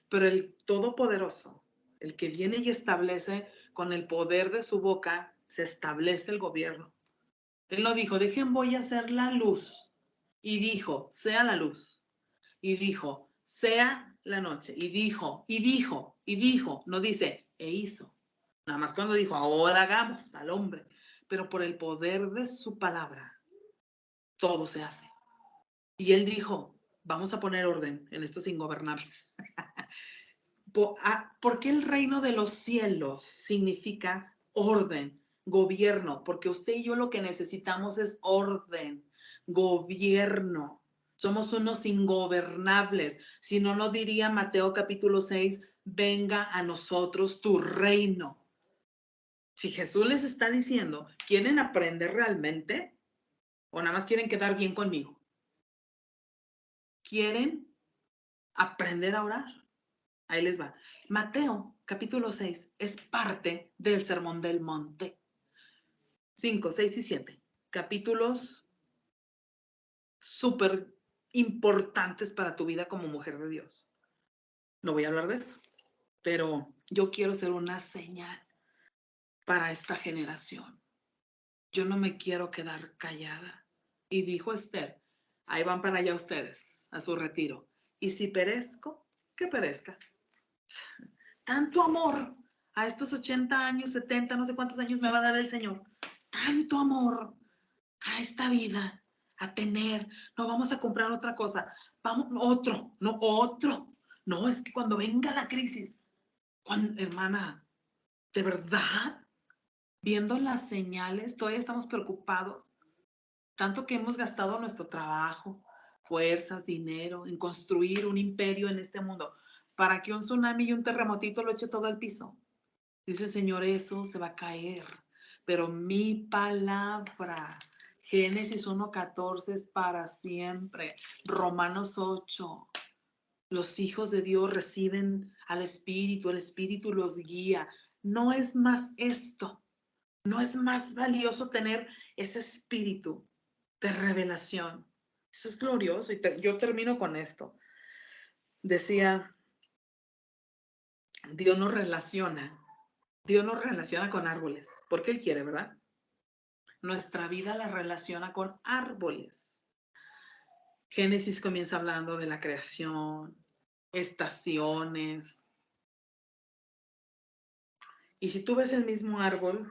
Pero el Todopoderoso, el que viene y establece con el poder de su boca, se establece el gobierno. Él no dijo, dejen voy a hacer la luz. Y dijo, sea la luz. Y dijo, sea la noche. Y dijo, no dice, e hizo. Nada más cuando dijo, ahora hagamos al hombre. Pero por el poder de su palabra, todo se hace. Y él dijo, vamos a poner orden en estos ingobernables. ¿Por qué el reino de los cielos significa orden, gobierno? Porque usted y yo lo que necesitamos es orden, gobierno. Somos unos ingobernables. Si no, no diría Mateo capítulo 6, venga a nosotros tu reino. Si Jesús les está diciendo, ¿quieren aprender realmente? ¿O nada más quieren quedar bien conmigo? ¿Quieren aprender a orar? Ahí les va. Mateo, capítulo 6, es parte del Sermón del Monte. 5, 6 y 7. Capítulos súper importantes para tu vida como mujer de Dios. No voy a hablar de eso, pero yo quiero ser una señal para esta generación. Yo no me quiero quedar callada. Y dijo Esther, ahí van para allá ustedes, a su retiro. Y si perezco, que perezca. Tanto amor a estos 80 años, 70, no sé cuántos años me va a dar el Señor. Tanto amor a esta vida, a tener. No vamos a comprar otra cosa. Vamos, otro, no otro. No, es que cuando venga la crisis, hermana, ¿de verdad? viendo las señales, todavía estamos preocupados, tanto que hemos gastado nuestro trabajo, fuerzas, dinero en construir un imperio en este mundo, para que un tsunami y un terremotito lo eche todo al piso. Dice el Señor, eso se va a caer, pero mi palabra, Génesis 1:14 es para siempre. Romanos 8, los hijos de Dios reciben al Espíritu, el Espíritu los guía. No es más esto, no es más valioso tener ese espíritu de revelación. Eso es glorioso. Y yo termino con esto. Decía, Dios nos relaciona. Dios nos relaciona con árboles, porque Él quiere, ¿verdad? Nuestra vida la relaciona con árboles. Génesis comienza hablando de la creación, estaciones. Y si tú ves el mismo árbol,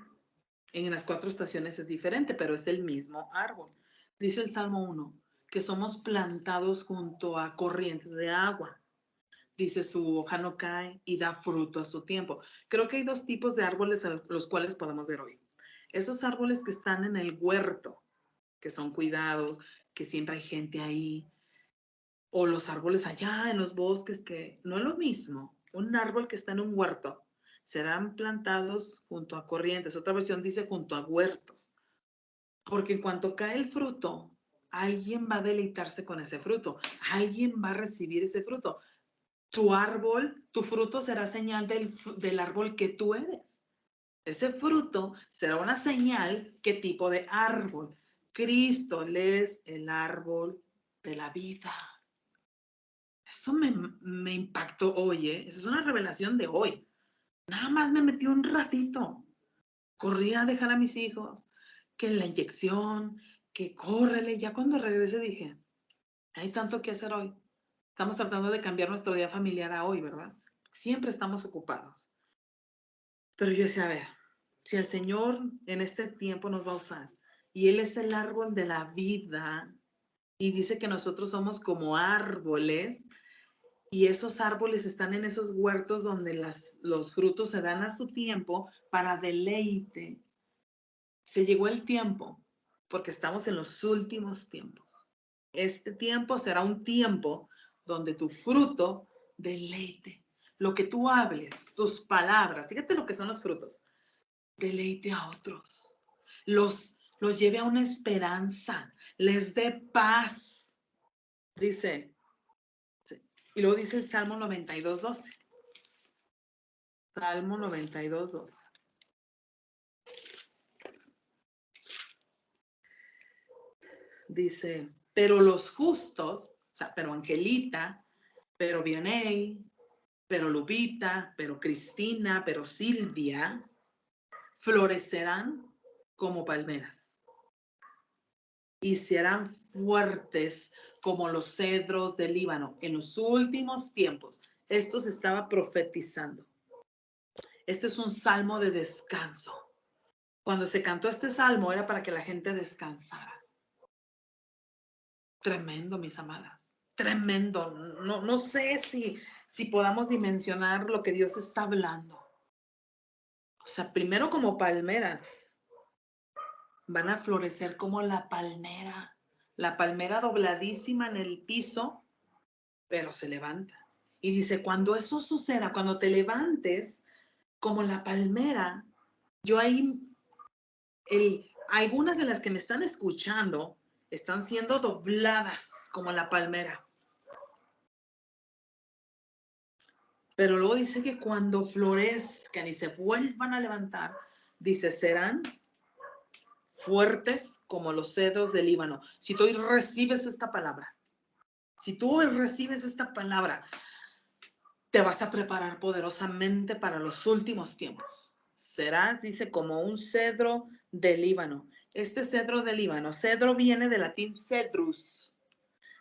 en las 4 estaciones es diferente, pero es el mismo árbol. Dice el Salmo 1, que somos plantados junto a corrientes de agua. Dice, su hoja no cae y da fruto a su tiempo. Creo que hay 2 tipos de árboles a los cuales podemos ver hoy. Esos árboles que están en el huerto, que son cuidados, que siempre hay gente ahí, o los árboles allá en los bosques, que no es lo mismo. Un árbol que está en un huerto serán plantados junto a corrientes. Otra versión dice junto a huertos, porque en cuanto cae el fruto, alguien va a deleitarse con ese fruto, alguien va a recibir ese fruto. Tu árbol, tu fruto será señal del árbol que tú eres. Ese fruto será una señal qué tipo de árbol. Cristo es el árbol de la vida. Eso me impactó hoy, ¿eh? Esa es una revelación de hoy. Nada más me metí un ratito. Corrí a dejar a mis hijos, que la inyección, que córrele. Ya cuando regresé dije, hay tanto que hacer hoy. Estamos tratando de cambiar nuestro día familiar a hoy, ¿verdad? Siempre estamos ocupados. Pero yo decía, a ver, si el Señor en este tiempo nos va a usar y Él es el árbol de la vida y dice que nosotros somos como árboles y esos árboles están en esos huertos donde los frutos se dan a su tiempo para deleite. Se llegó el tiempo porque estamos en los últimos tiempos. Este tiempo será un tiempo donde tu fruto deleite. Lo que tú hables, tus palabras, fíjate lo que son los frutos, deleite a otros, los lleve a una esperanza, les dé paz. Dice, y luego dice el Salmo 92:12. Salmo 92:12. Dice, pero los justos, o sea, pero Angelita, pero Vianey, pero Lupita, pero Cristina, pero Silvia, florecerán como palmeras y serán fuertes como los cedros del Líbano. En los últimos tiempos, esto se estaba profetizando. Este es un salmo de descanso. Cuando se cantó este salmo era para que la gente descansara. Tremendo, mis amadas. Tremendo. No sé si podamos dimensionar lo que Dios está hablando. O sea, primero como palmeras. Van a florecer como la palmera. La palmera dobladísima en el piso, pero se levanta. Y dice, cuando eso suceda, cuando te levantes como la palmera, yo ahí, algunas de las que me están escuchando están siendo dobladas como la palmera. Pero luego dice que cuando florezcan y se vuelvan a levantar, dice, serán fuertes como los cedros del Líbano. Si tú recibes esta palabra, si tú recibes esta palabra, te vas a preparar poderosamente para los últimos tiempos. Serás, dice, como un cedro del Líbano. Este cedro del Líbano, cedro viene del latín cedrus,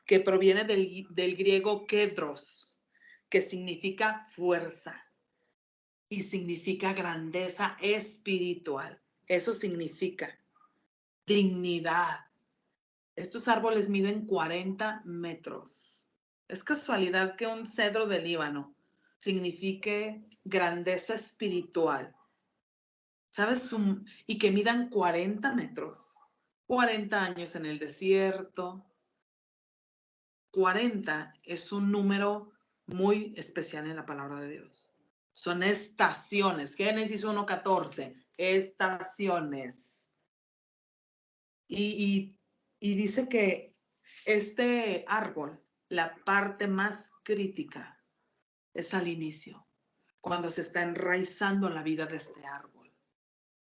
que proviene del griego kedros, que significa fuerza y significa grandeza espiritual. Eso significa dignidad. Estos árboles miden 40 metros. Es casualidad que un cedro del Líbano signifique grandeza espiritual. ¿Sabes? Y que midan 40 metros, 40 años en el desierto. 40 es un número muy especial en la palabra de Dios. Son estaciones. Génesis 1:14, estaciones. Y dice que este árbol, la parte más crítica es al inicio, cuando se está enraizando la vida de este árbol.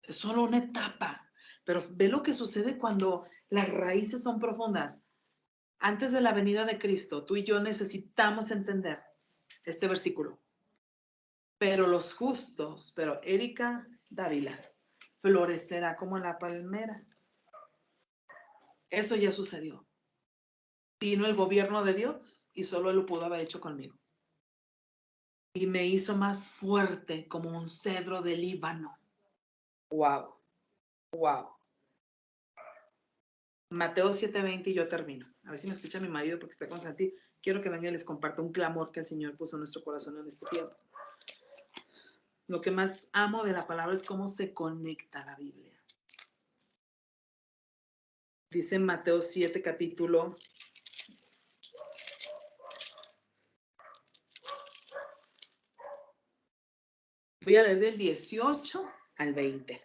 Es solo una etapa, pero ve lo que sucede cuando las raíces son profundas. Antes de la venida de Cristo, tú y yo necesitamos entender este versículo. Pero los justos, pero Erika Dávila, florecerá como la palmera. Eso ya sucedió. Vino el gobierno de Dios y solo Él lo pudo haber hecho conmigo. Y me hizo más fuerte como un cedro del Líbano. Wow, wow. Mateo 7:20 y yo termino. A ver si me escucha mi marido porque está con Santi. Quiero que venga y les comparta un clamor que el Señor puso en nuestro corazón en este tiempo. Lo que más amo de la palabra es cómo se conecta la Biblia. Dice en Mateo 7, capítulo. Voy a leer del 18 al 20.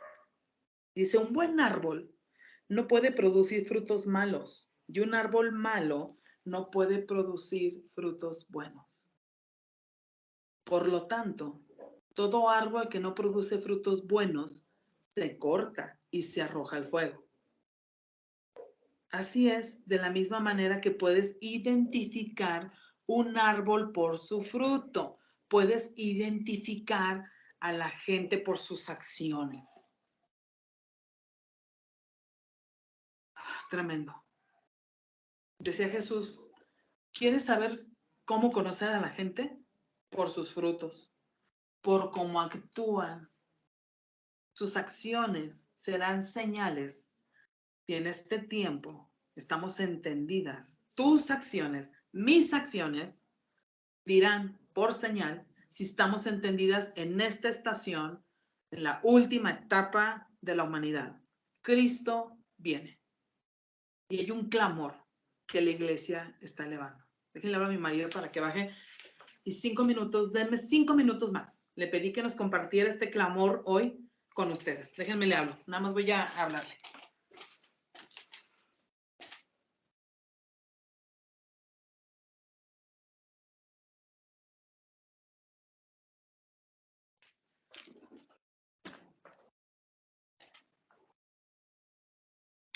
Dice, un buen árbol no puede producir frutos malos y un árbol malo no puede producir frutos buenos. Por lo tanto, todo árbol que no produce frutos buenos se corta y se arroja al fuego. Así es, de la misma manera que puedes identificar un árbol por su fruto, puedes identificar a la gente por sus acciones. Tremendo. Decía Jesús, ¿quieres saber cómo conocer a la gente? Por sus frutos, por cómo actúan. Sus acciones serán señales si en este tiempo estamos entendidas. Tus acciones, mis acciones, dirán por señal si estamos entendidas en esta estación, en la última etapa de la humanidad. Cristo viene. Y hay un clamor que la iglesia está elevando. Déjenle hablar a mi marido para que baje. Y 5 minutos, denme 5 minutos más. Le pedí que nos compartiera este clamor hoy con ustedes. Déjenme le hablo. Nada más voy a hablarle.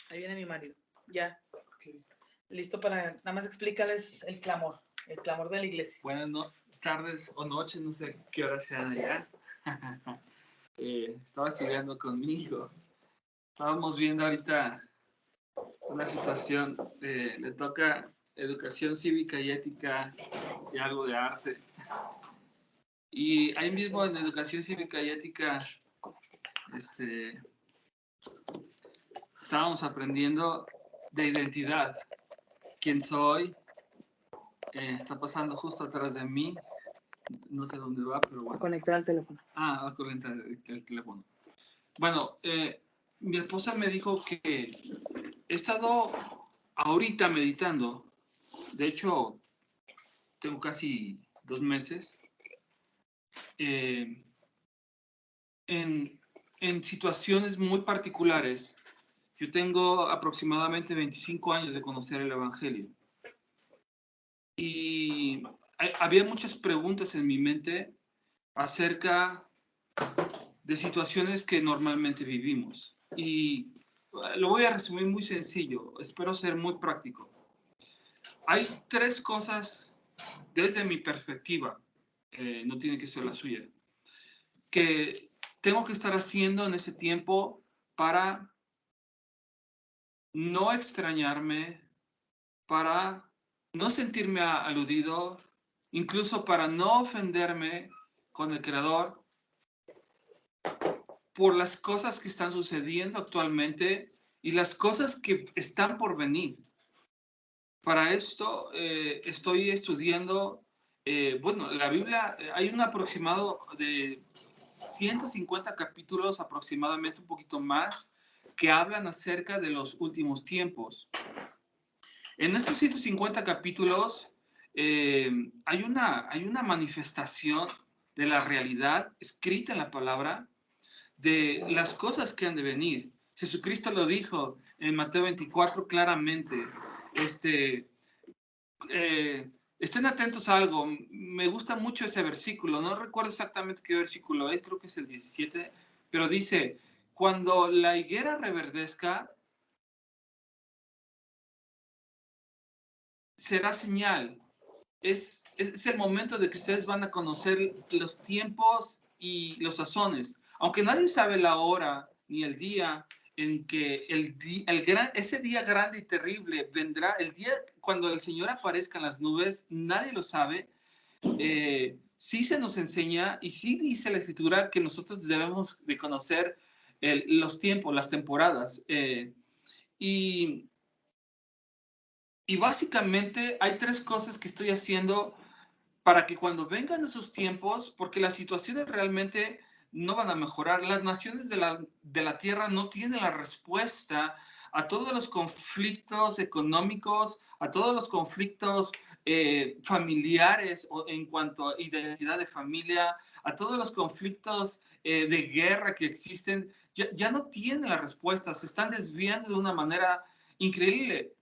Ahí viene mi marido. Ya. Okay. Listo para, nada más explícales el clamor de la iglesia. Buenas tardes o noches, no sé qué hora sean allá. Estaba estudiando con mi hijo. Estábamos viendo ahorita una situación, le toca educación cívica y ética y algo de arte. Y ahí mismo en educación cívica y ética, estábamos aprendiendo de identidad. ¿Quién soy? Está pasando justo atrás de mí. No sé dónde va, pero bueno. Conectar al teléfono. Va a conectar el teléfono. Bueno, mi esposa me dijo que he estado ahorita meditando. De hecho, tengo casi 2 meses. En situaciones muy particulares. Yo tengo aproximadamente 25 años de conocer el Evangelio. Y había muchas preguntas en mi mente acerca de situaciones que normalmente vivimos. Y lo voy a resumir muy sencillo, espero ser muy práctico. Hay 3 cosas, desde mi perspectiva, no tiene que ser la suya, que tengo que estar haciendo en ese tiempo para no extrañarme, para no sentirme aludido, incluso para no ofenderme con el Creador por las cosas que están sucediendo actualmente y las cosas que están por venir. Para esto estoy estudiando, bueno, la Biblia, hay un aproximado de 150 capítulos aproximadamente, un poquito más, que hablan acerca de los últimos tiempos. En estos 150 capítulos hay una manifestación de la realidad escrita en la palabra, de las cosas que han de venir. Jesucristo lo dijo en Mateo 24 claramente. Estén atentos a algo. Me gusta mucho ese versículo. No recuerdo exactamente qué versículo es, creo que es el 17, pero dice, cuando la higuera reverdezca, será señal. Es el momento de que ustedes van a conocer los tiempos y los sazones. Aunque nadie sabe la hora ni el día en que ese día grande y terrible vendrá, el día cuando el Señor aparezca en las nubes, nadie lo sabe. Sí se nos enseña y sí dice la Escritura que nosotros debemos de conocer los tiempos, las temporadas. Y básicamente hay tres cosas que estoy haciendo para que cuando vengan esos tiempos, porque las situaciones realmente no van a mejorar, las naciones de la tierra no tienen la respuesta a todos los conflictos económicos, a todos los conflictos familiares en cuanto a identidad de familia, a todos los conflictos de guerra que existen, ya no tienen la respuesta, se están desviando de una manera increíble.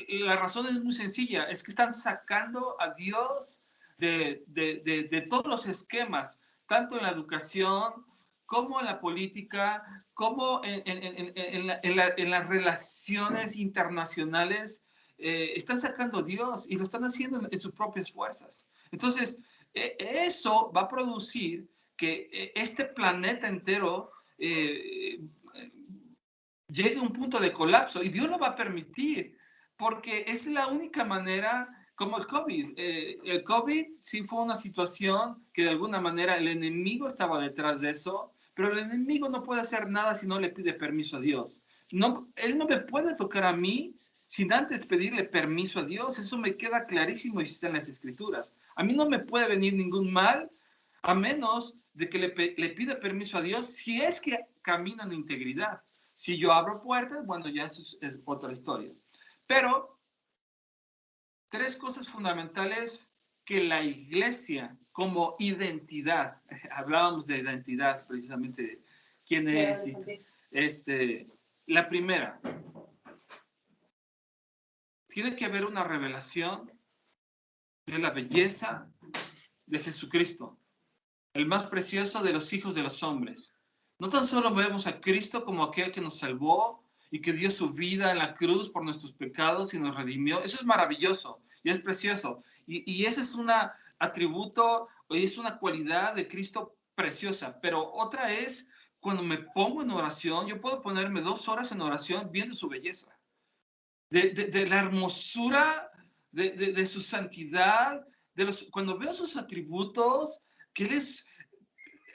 La razón es muy sencilla, es que están sacando a Dios de todos los esquemas, tanto en la educación como en la política, como en las relaciones internacionales. Están sacando a Dios y lo están haciendo en sus propias fuerzas. Entonces, eso va a producir que este planeta entero llegue a un punto de colapso, y Dios lo va a permitir, porque es la única manera, como el COVID. El COVID sí fue una situación que de alguna manera el enemigo estaba detrás de eso, pero el enemigo no puede hacer nada si no le pide permiso a Dios. No, él no me puede tocar a mí sin antes pedirle permiso a Dios. Eso me queda clarísimo y está en las Escrituras. A mí no me puede venir ningún mal a menos de que le pida permiso a Dios, si es que camina en integridad. Si yo abro puertas, bueno, ya eso es otra historia. Pero tres cosas fundamentales que la iglesia como identidad, hablábamos de identidad precisamente, quién es, la primera, tiene que haber una revelación de la belleza de Jesucristo, el más precioso de los hijos de los hombres. No tan solo vemos a Cristo como aquel que nos salvó y que dio su vida en la cruz por nuestros pecados y nos redimió. Eso es maravilloso y es precioso. Y ese es un atributo, es una cualidad de Cristo preciosa. Pero otra es cuando me pongo en oración, yo puedo ponerme 2 horas en oración viendo su belleza, de la hermosura, de su santidad, cuando veo sus atributos, que Él es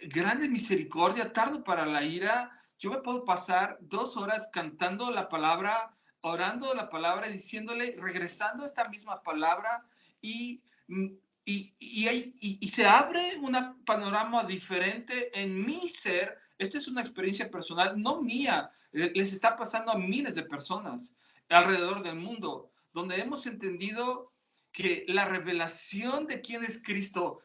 grande misericordia, tardo para la ira. Yo me puedo pasar 2 horas cantando la palabra, orando la palabra, diciéndole, regresando a esta misma palabra, y se abre un panorama diferente en mi ser. Esta es una experiencia personal, no mía, les está pasando a miles de personas alrededor del mundo, donde hemos entendido que la revelación de quién es Cristo,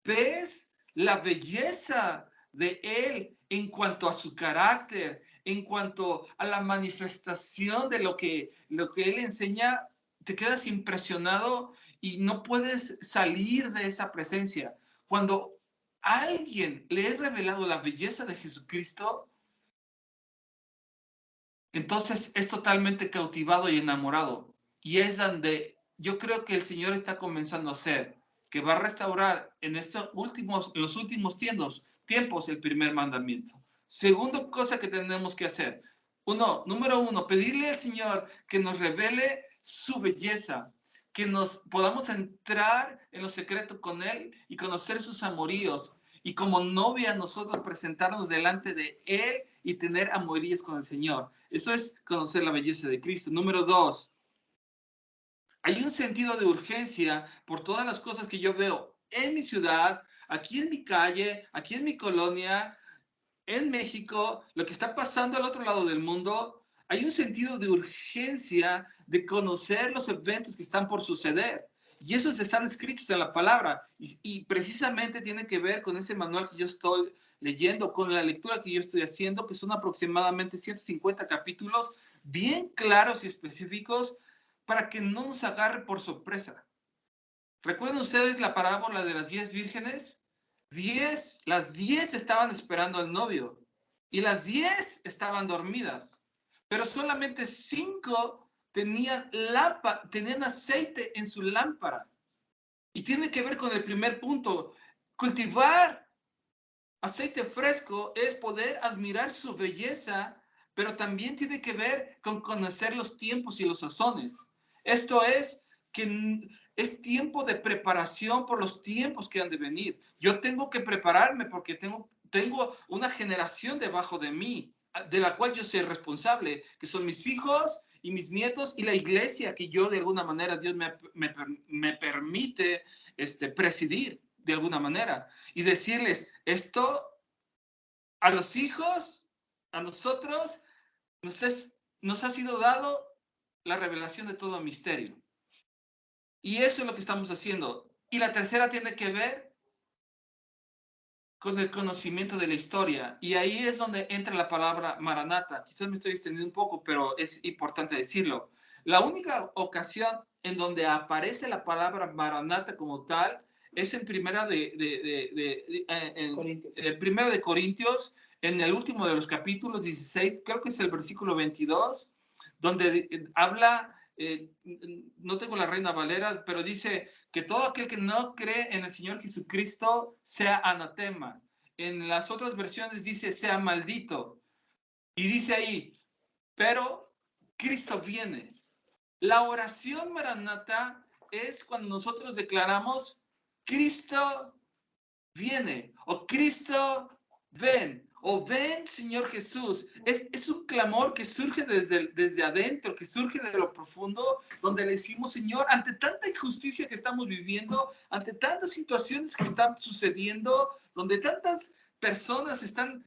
ves la belleza de Él en cuanto a su carácter, en cuanto a la manifestación de lo que Él enseña, te quedas impresionado y no puedes salir de esa presencia. Cuando a alguien le es revelado la belleza de Jesucristo, entonces es totalmente cautivado y enamorado. Y es donde yo creo que el Señor está comenzando a hacer, que va a restaurar en los últimos tiempos el primer mandamiento. Segunda cosa que tenemos que hacer. Número uno, pedirle al Señor que nos revele su belleza, que nos podamos entrar en lo secreto con Él y conocer sus amoríos. Y como novia nosotros presentarnos delante de Él y tener amoríos con el Señor. Eso es conocer la belleza de Cristo. Número 2, hay un sentido de urgencia por todas las cosas que yo veo en mi ciudad, aquí en mi calle, aquí en mi colonia, en México, lo que está pasando al otro lado del mundo, hay un sentido de urgencia de conocer los eventos que están por suceder. Y esos están escritos en la palabra. Y precisamente tiene que ver con ese manual que yo estoy leyendo, con la lectura que yo estoy haciendo, que son aproximadamente 150 capítulos bien claros y específicos para que no nos agarre por sorpresa. ¿Recuerdan ustedes la parábola de las 10 vírgenes? Las 10 estaban esperando al novio y las 10 estaban dormidas, pero solamente 5 tenían aceite en su lámpara. Y tiene que ver con el primer punto. Cultivar aceite fresco es poder admirar su belleza, pero también tiene que ver con conocer los tiempos y los sazones. Esto es que es tiempo de preparación por los tiempos que han de venir. Yo tengo que prepararme porque tengo una generación debajo de mí, de la cual yo soy responsable, que son mis hijos y mis nietos y la iglesia que yo de alguna manera Dios me permite presidir de alguna manera y decirles esto a los hijos, a nosotros, nos ha sido dado la revelación de todo misterio. Y eso es lo que estamos haciendo. Y la tercera tiene que ver con el conocimiento de la historia. Y ahí es donde entra la palabra Maranata. Quizás me estoy extendiendo un poco, pero es importante decirlo. La única ocasión en donde aparece la palabra Maranata como tal es en Primera Primero de Corintios, en el último de los capítulos 16, creo que es el versículo 22, donde habla, no tengo la Reina Valera, pero dice que todo aquel que no cree en el Señor Jesucristo sea anatema. En las otras versiones dice sea maldito. Y dice ahí, pero Cristo viene. La oración Maranata es cuando nosotros declaramos Cristo viene o Cristo ven o ven Señor Jesús. Es un clamor que surge desde adentro, que surge de lo profundo, donde le decimos Señor, ante tanta injusticia que estamos viviendo, ante tantas situaciones que están sucediendo, donde tantas personas están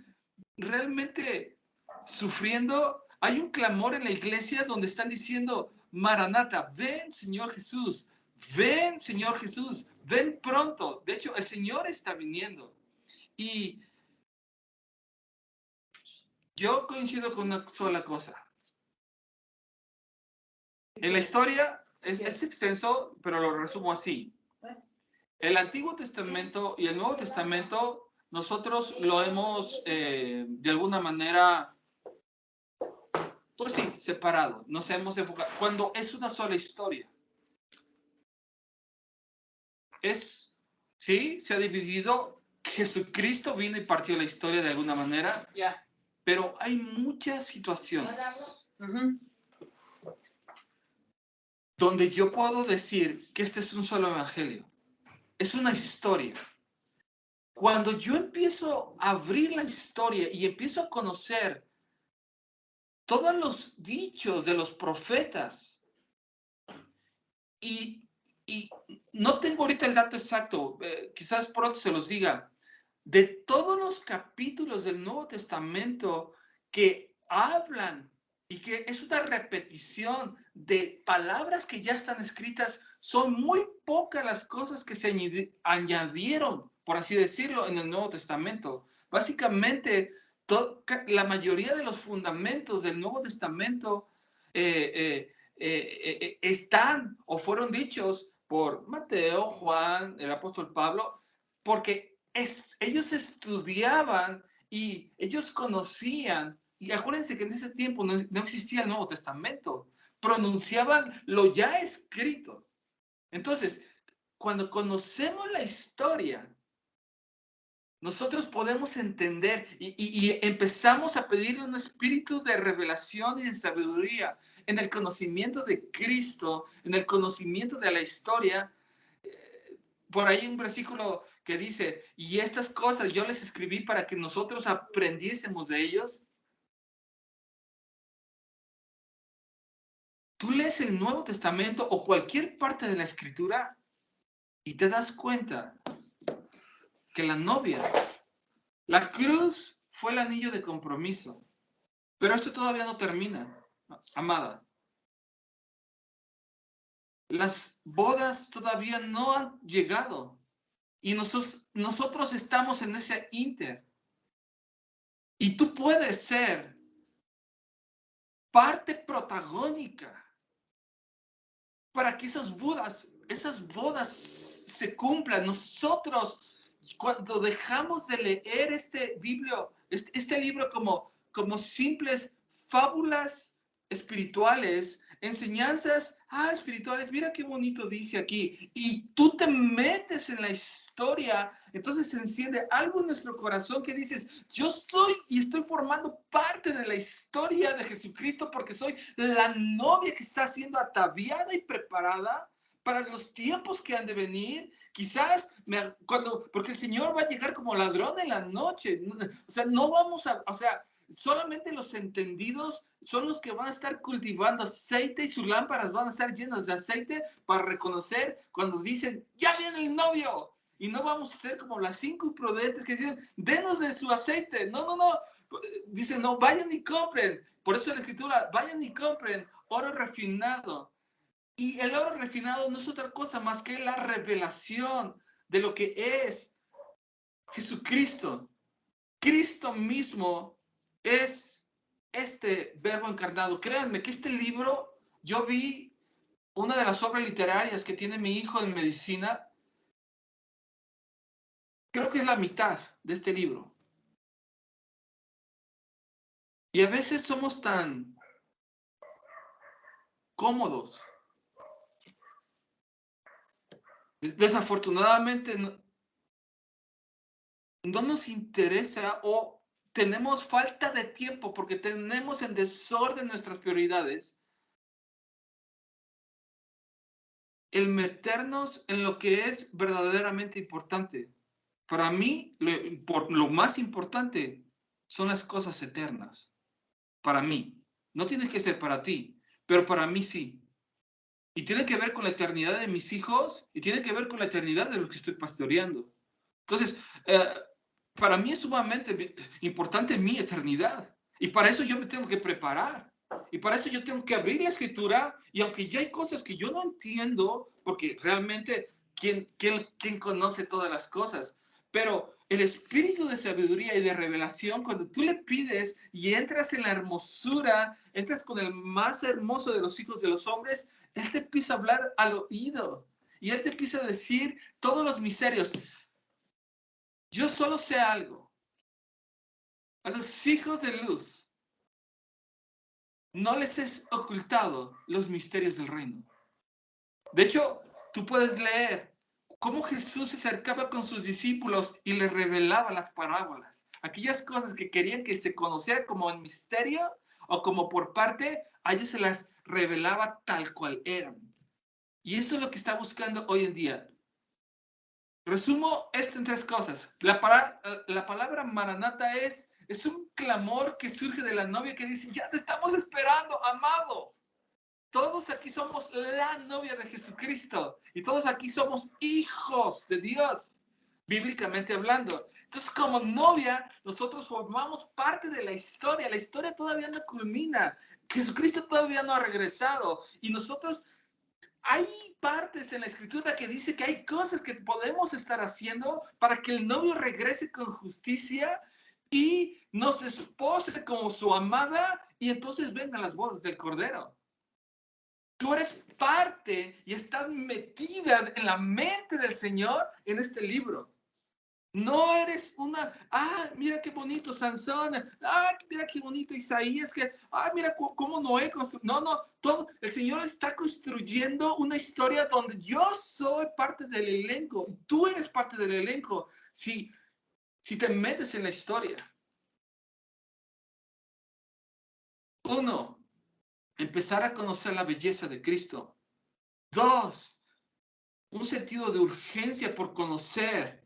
realmente sufriendo, hay un clamor en la iglesia donde están diciendo, Maranata, ven Señor Jesús, ven Señor Jesús, ven pronto. De hecho, el Señor está viniendo. Y yo coincido con una sola cosa. En la historia es extenso, pero lo resumo así. El Antiguo Testamento y el Nuevo Testamento, nosotros lo hemos de alguna manera, pues sí, separado. Nos hemos enfocado. Cuando es una sola historia. Sí, se ha dividido. Jesucristo vino y partió la historia de alguna manera. Yeah. Pero hay muchas situaciones donde yo puedo decir que este es un solo evangelio. Es una historia. Cuando yo empiezo a abrir la historia y empiezo a conocer todos los dichos de los profetas, y no tengo ahorita el dato exacto, quizás pronto se los diga, de todos los capítulos del Nuevo Testamento que hablan y que es una repetición de palabras que ya están escritas, son muy pocas las cosas que se añadieron, por así decirlo, en el Nuevo Testamento. Básicamente, la mayoría de los fundamentos del Nuevo Testamento están o fueron dichos por Mateo, Juan, el apóstol Pablo, porque ellos estudiaban y ellos conocían. Y acuérdense que en ese tiempo no existía el Nuevo Testamento. Pronunciaban lo ya escrito. Entonces, cuando conocemos la historia, nosotros podemos entender y empezamos a pedirle un espíritu de revelación y de sabiduría en el conocimiento de Cristo, en el conocimiento de la historia. Por ahí un versículo que dice, y estas cosas yo les escribí para que nosotros aprendiésemos de ellos. Tú lees el Nuevo Testamento o cualquier parte de la Escritura y te das cuenta que la novia. La cruz fue el anillo de compromiso. Pero esto todavía no termina, amada. Las bodas todavía no han llegado. Y nosotros estamos en ese inter. Y tú puedes ser parte protagónica para que esas bodas se cumplan. Nosotros, cuando dejamos de leer este libro como simples fábulas espirituales, enseñanzas espirituales, mira qué bonito dice aquí, y tú te metes en la historia, entonces se enciende algo en nuestro corazón que dices, yo soy y estoy formando parte de la historia de Jesucristo porque soy la novia que está siendo ataviada y preparada para los tiempos que han de venir. Quizás porque el Señor va a llegar como ladrón en la noche. O sea, no vamos a, o sea, solamente los entendidos son los que van a estar cultivando aceite y sus lámparas van a estar llenas de aceite para reconocer cuando dicen, ya viene el novio. Y no vamos a ser como las 5 imprudentes que dicen, denos de su aceite. No. Dicen, no, vayan y compren. Por eso la Escritura, vayan y compren oro refinado. Y el oro refinado no es otra cosa más que la revelación de lo que es Jesucristo. Cristo mismo es este verbo encarnado. Créanme que este libro, yo vi una de las obras literarias que tiene mi hijo en medicina, creo que es la mitad de este libro. Y a veces somos tan cómodos. Desafortunadamente no nos interesa o tenemos falta de tiempo porque tenemos en desorden nuestras prioridades. El meternos en lo que es verdaderamente importante. Para mí, lo más importante son las cosas eternas. Para mí. No tiene que ser para ti, pero para mí sí. Y tiene que ver con la eternidad de mis hijos y tiene que ver con la eternidad de los que estoy pastoreando. Entonces, para mí es sumamente importante mi eternidad. Y para eso yo me tengo que preparar. Y para eso yo tengo que abrir la Escritura. Y aunque ya hay cosas que yo no entiendo, porque realmente, ¿quién conoce todas las cosas? Pero el espíritu de sabiduría y de revelación, cuando tú le pides y entras en la hermosura, entras con el más hermoso de los hijos de los hombres, Él te empieza a hablar al oído. Y Él te empieza a decir todos los misterios. Yo solo sé algo. A los hijos de luz no les es ocultado los misterios del reino. De hecho, tú puedes leer cómo Jesús se acercaba con sus discípulos y les revelaba las parábolas. Aquellas cosas que querían que se conociera como en misterio o como por parte, a ellos se las revelaba tal cual eran. Y eso es lo que está buscando hoy en día. Resumo esto en 3 cosas. La palabra Maranata es un clamor que surge de la novia que dice, ya te estamos esperando, amado. Todos aquí somos la novia de Jesucristo y todos aquí somos hijos de Dios, bíblicamente hablando. Entonces, como novia, nosotros formamos parte de la historia. La historia todavía no culmina. Jesucristo todavía no ha regresado y nosotros... Hay partes en la Escritura que dice que hay cosas que podemos estar haciendo para que el novio regrese con justicia y nos espose como su amada y entonces vengan las bodas del Cordero. Tú eres parte y estás metida en la mente del Señor en este libro. No eres mira qué bonito Sansón, mira qué bonito Isaías, mira cómo Noé construyó. No, todo, el Señor está construyendo una historia donde yo soy parte del elenco, tú eres parte del elenco, si te metes en la historia. 1, empezar a conocer la belleza de Cristo. 2, un sentido de urgencia por conocer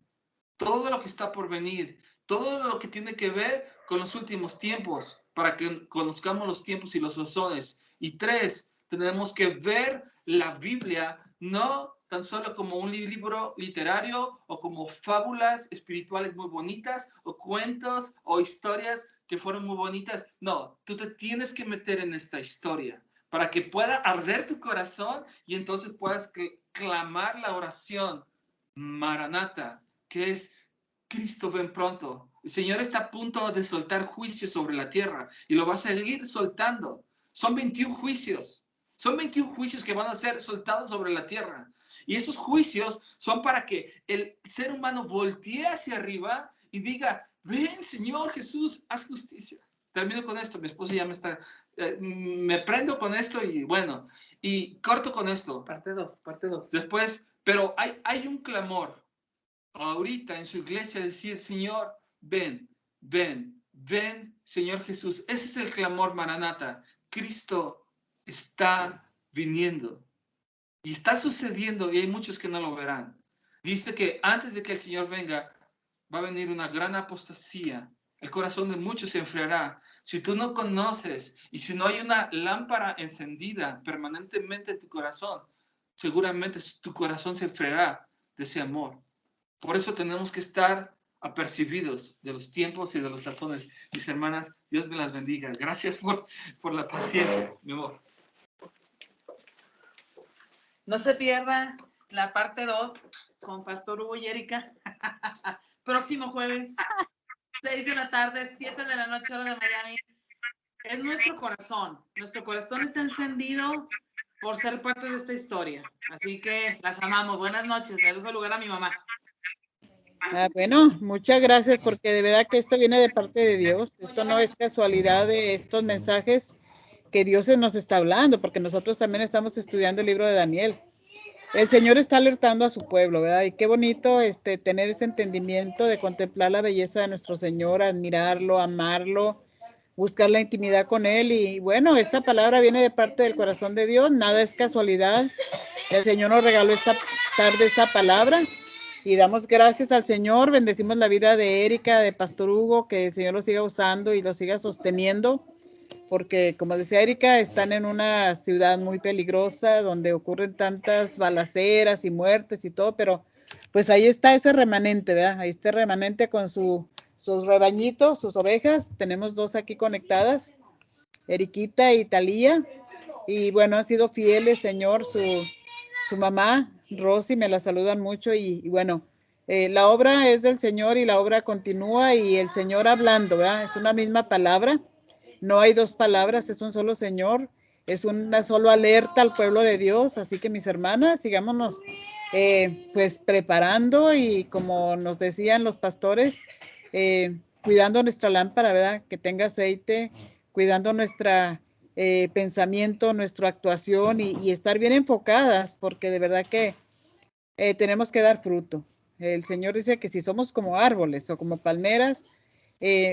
todo lo que está por venir, todo lo que tiene que ver con los últimos tiempos, para que conozcamos los tiempos y los sazones. Y 3, tenemos que ver la Biblia no tan solo como un libro literario o como fábulas espirituales muy bonitas o cuentos o historias que fueron muy bonitas. No, tú te tienes que meter en esta historia para que pueda arder tu corazón y entonces puedas clamar la oración Maranata, que es Cristo ven pronto. El Señor está a punto de soltar juicios sobre la tierra y lo va a seguir soltando. Son 21 juicios. Son 21 juicios que van a ser soltados sobre la tierra. Y esos juicios son para que el ser humano voltee hacia arriba y diga, ven Señor Jesús, haz justicia. Termino con esto, mi esposa ya me está... me prendo con esto y bueno, y corto con esto. Parte 2, parte 2. Después, pero hay un clamor ahorita en su iglesia decir, Señor, ven, ven, ven, Señor Jesús. Ese es el clamor Maranata. Cristo está viniendo. Y está sucediendo y hay muchos que no lo verán. Dice que antes de que el Señor venga, va a venir una gran apostasía. El corazón de muchos se enfriará. Si tú no conoces y si no hay una lámpara encendida permanentemente en tu corazón, seguramente tu corazón se enfriará de ese amor. Por eso tenemos que estar apercibidos de los tiempos y de los sazones. Mis hermanas, Dios me las bendiga. Gracias por la paciencia, mi amor. No se pierda la parte 2 con Pastor Hugo y Erika. Próximo jueves, 6 de la tarde, 7 de la noche, hora de Miami. Es nuestro corazón. Nuestro corazón está encendido por ser parte de esta historia. Así que las amamos. Buenas noches. Le dejo el lugar a mi mamá. Bueno, muchas gracias porque de verdad que esto viene de parte de Dios. Esto no es casualidad de estos mensajes que Dios nos está hablando, porque nosotros también estamos estudiando el libro de Daniel. El Señor está alertando a su pueblo, ¿verdad? Y qué bonito tener ese entendimiento de contemplar la belleza de nuestro Señor, admirarlo, amarlo, buscar la intimidad con Él. Y bueno, esta palabra viene de parte del corazón de Dios, nada es casualidad. El Señor nos regaló esta tarde esta palabra y damos gracias al Señor, bendecimos la vida de Erika, de Pastor Hugo, que el Señor lo siga usando y lo siga sosteniendo. Porque, como decía Erika, están en una ciudad muy peligrosa donde ocurren tantas balaceras y muertes y todo, pero pues ahí está ese remanente, ¿verdad? Ahí está el remanente con sus rebañitos, sus ovejas. Tenemos 2 aquí conectadas, Eriquita y Talía. Y bueno, han sido fieles, Señor, su mamá, Rosy, me la saludan mucho y bueno, la obra es del Señor y la obra continúa y el Señor hablando, ¿verdad? Es una misma palabra. No hay 2 palabras, es un solo Señor, es una sola alerta al pueblo de Dios. Así que mis hermanas, sigámonos pues preparando y como nos decían los pastores, cuidando nuestra lámpara, ¿verdad? Que tenga aceite, cuidando nuestra pensamiento, nuestra actuación y estar bien enfocadas, porque de verdad que tenemos que dar fruto. El Señor dice que si somos como árboles o como palmeras,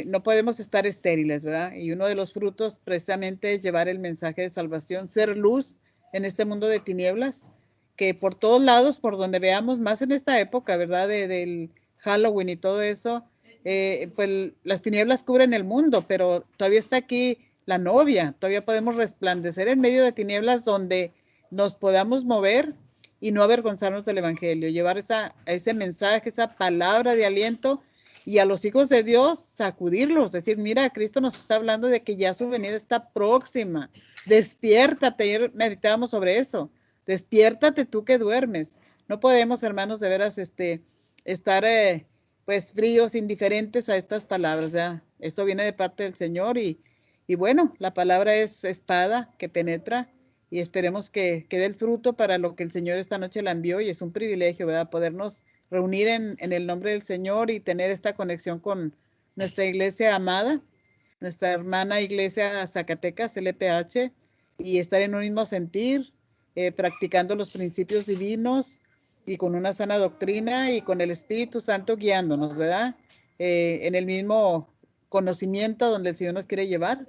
no podemos estar estériles, ¿verdad? Y uno de los frutos precisamente es llevar el mensaje de salvación, ser luz en este mundo de tinieblas, que por todos lados, por donde veamos, más en esta época, ¿verdad? Del Halloween y todo eso, pues las tinieblas cubren el mundo, pero todavía está aquí la novia, todavía podemos resplandecer en medio de tinieblas donde nos podamos mover y no avergonzarnos del evangelio, llevar ese mensaje, esa palabra de aliento y a los hijos de Dios sacudirlos, decir, mira, Cristo nos está hablando de que ya su venida está próxima, despiértate. Ayer meditábamos sobre eso, despiértate tú que duermes. No podemos, hermanos, de veras estar pues fríos, indiferentes a estas palabras, ¿ya? Esto viene de parte del Señor y bueno, la palabra es espada que penetra y esperemos que dé el fruto para lo que el Señor esta noche la envió y es un privilegio, ¿verdad? Podernos reunir en el nombre del Señor y tener esta conexión con nuestra iglesia amada, nuestra hermana iglesia Zacatecas, LPH, y estar en un mismo sentir, practicando los principios divinos y con una sana doctrina y con el Espíritu Santo guiándonos, ¿verdad? En el mismo conocimiento donde el Señor nos quiere llevar,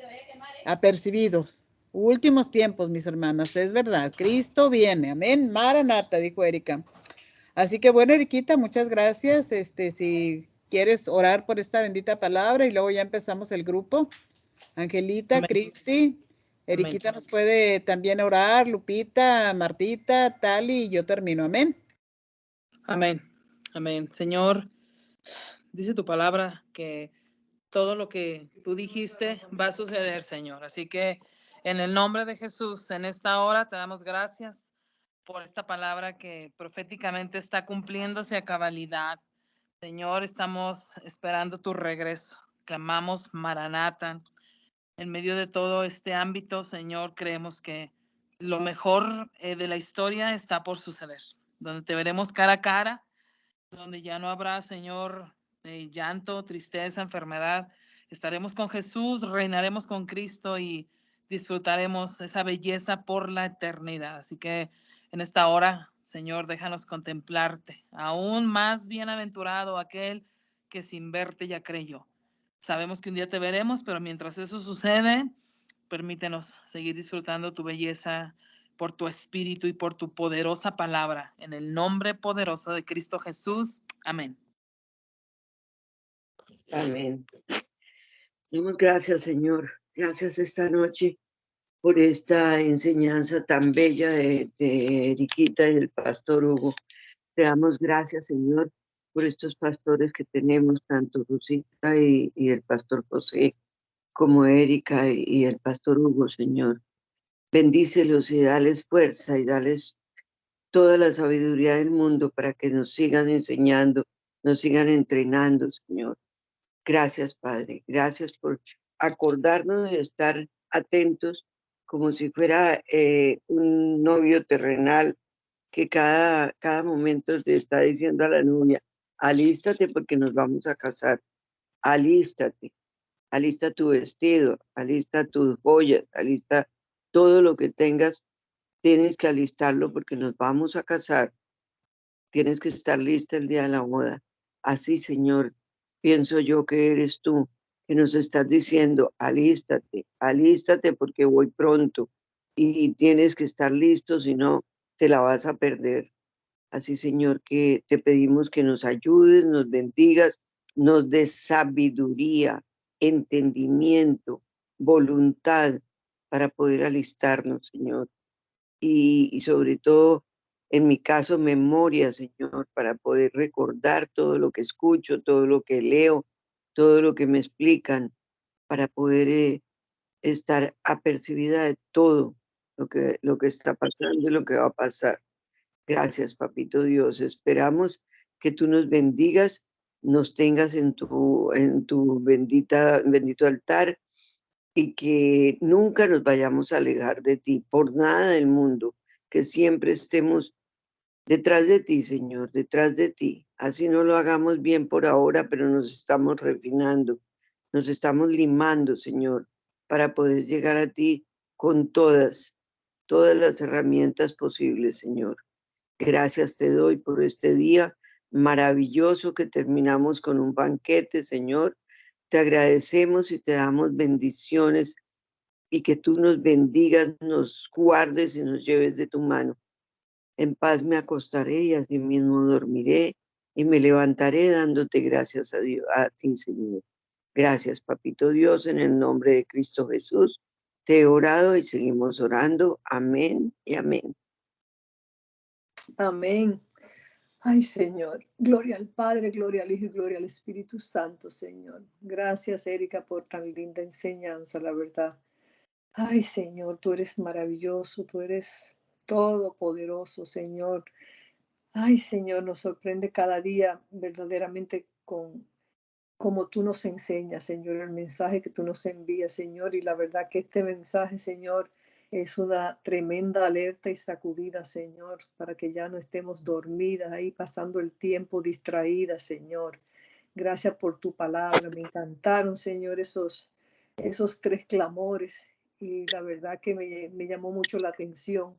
apercibidos. Últimos tiempos, mis hermanas, es verdad, Cristo viene, amén, Maranata, dijo Erika. Así que bueno, Eriquita, muchas gracias. Si quieres orar por esta bendita palabra y luego ya empezamos el grupo. Angelita, Cristi, Eriquita nos puede también orar, Lupita, Martita, Tali, y yo termino. Amén. Amén. Amén. Señor, dice tu palabra que todo lo que tú dijiste va a suceder, Señor. Así que en el nombre de Jesús, en esta hora te damos gracias por esta palabra que proféticamente está cumpliéndose a cabalidad. Señor, estamos esperando tu regreso. Clamamos Maranata. En medio de todo este ámbito, Señor, creemos que lo mejor de la historia está por suceder, donde te veremos cara a cara, donde ya no habrá, Señor, llanto, tristeza, enfermedad. Estaremos con Jesús, reinaremos con Cristo y disfrutaremos esa belleza por la eternidad. Así que en esta hora, Señor, déjanos contemplarte. Aún más bienaventurado aquel que sin verte ya creyó. Sabemos que un día te veremos, pero mientras eso sucede, permítenos seguir disfrutando tu belleza por tu espíritu y por tu poderosa palabra. En el nombre poderoso de Cristo Jesús. Amén. Amén. Damos gracias, Señor. Gracias esta noche por esta enseñanza tan bella de Eriquita y del pastor Hugo. Te damos gracias, Señor, por estos pastores que tenemos, tanto Rosita y el pastor José, como Erika y el pastor Hugo, Señor. Bendícelos y dales fuerza y dales toda la sabiduría del mundo para que nos sigan enseñando, nos sigan entrenando, Señor. Gracias, Padre. Gracias por acordarnos de estar atentos como si fuera un novio terrenal que cada momento te está diciendo a la novia, alístate porque nos vamos a casar, alístate, alista tu vestido, alista tus joyas, alista todo lo que tengas, tienes que alistarlo porque nos vamos a casar, tienes que estar lista el día de la boda. Así, Señor, pienso yo que eres tú, que nos estás diciendo, alístate, alístate porque voy pronto y tienes que estar listo, si no, te la vas a perder. Así, Señor, que te pedimos que nos ayudes, nos bendigas, nos des sabiduría, entendimiento, voluntad para poder alistarnos, Señor. Y sobre todo, en mi caso, memoria, Señor, para poder recordar todo lo que escucho, todo lo que leo, todo lo que me explican, para poder estar apercibida de todo lo que está pasando y lo que va a pasar. Gracias, Papito Dios. Esperamos que tú nos bendigas, nos tengas en tu bendito altar y que nunca nos vayamos a alejar de ti por nada del mundo, que siempre estemos detrás de ti, Señor, detrás de ti. Así no lo hagamos bien por ahora, pero nos estamos refinando, nos estamos limando, Señor, para poder llegar a ti con todas las herramientas posibles, Señor. Gracias te doy por este día maravilloso que terminamos con un banquete, Señor. Te agradecemos y te damos bendiciones y que tú nos bendigas, nos guardes y nos lleves de tu mano. En paz me acostaré y así mismo dormiré y me levantaré dándote gracias a Dios, a ti, Señor. Gracias, Papito Dios, en el nombre de Cristo Jesús. Te he orado y seguimos orando. Amén y amén. Amén. Ay, Señor, gloria al Padre, gloria al Hijo y gloria al Espíritu Santo, Señor. Gracias, Erika, por tan linda enseñanza, la verdad. Ay, Señor, tú eres maravilloso, tú eres todopoderoso, Señor. Ay, Señor, nos sorprende cada día verdaderamente con como tú nos enseñas, Señor, el mensaje que tú nos envías, Señor. Y la verdad que este mensaje, Señor, es una tremenda alerta y sacudida, Señor, para que ya no estemos dormidas ahí pasando el tiempo distraídas, Señor. Gracias por tu palabra. Me encantaron, Señor, esos tres clamores. Y la verdad que me llamó mucho la atención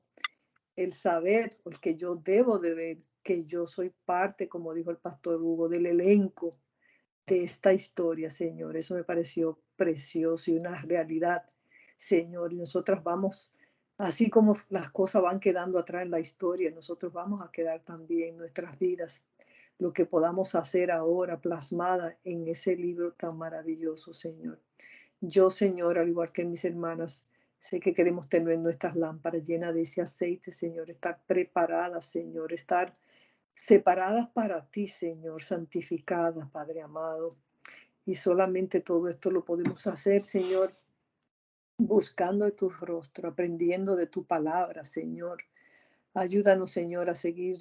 el saber, porque yo debo de ver que yo soy parte, como dijo el pastor Hugo, del elenco de esta historia, Señor. Eso me pareció precioso y una realidad, Señor. Y nosotras vamos, así como las cosas van quedando atrás en la historia, nosotros vamos a quedar también en nuestras vidas, lo que podamos hacer ahora plasmada en ese libro tan maravilloso, Señor. Yo, Señor, al igual que mis hermanas, Sé que queremos tener nuestras lámparas llenas de ese aceite, Señor, estar preparadas, Señor, estar separadas para ti, Señor, santificadas, Padre amado. Y solamente todo esto lo podemos hacer, Señor, buscando de tu rostro, aprendiendo de tu palabra, Señor. Ayúdanos, Señor, a seguir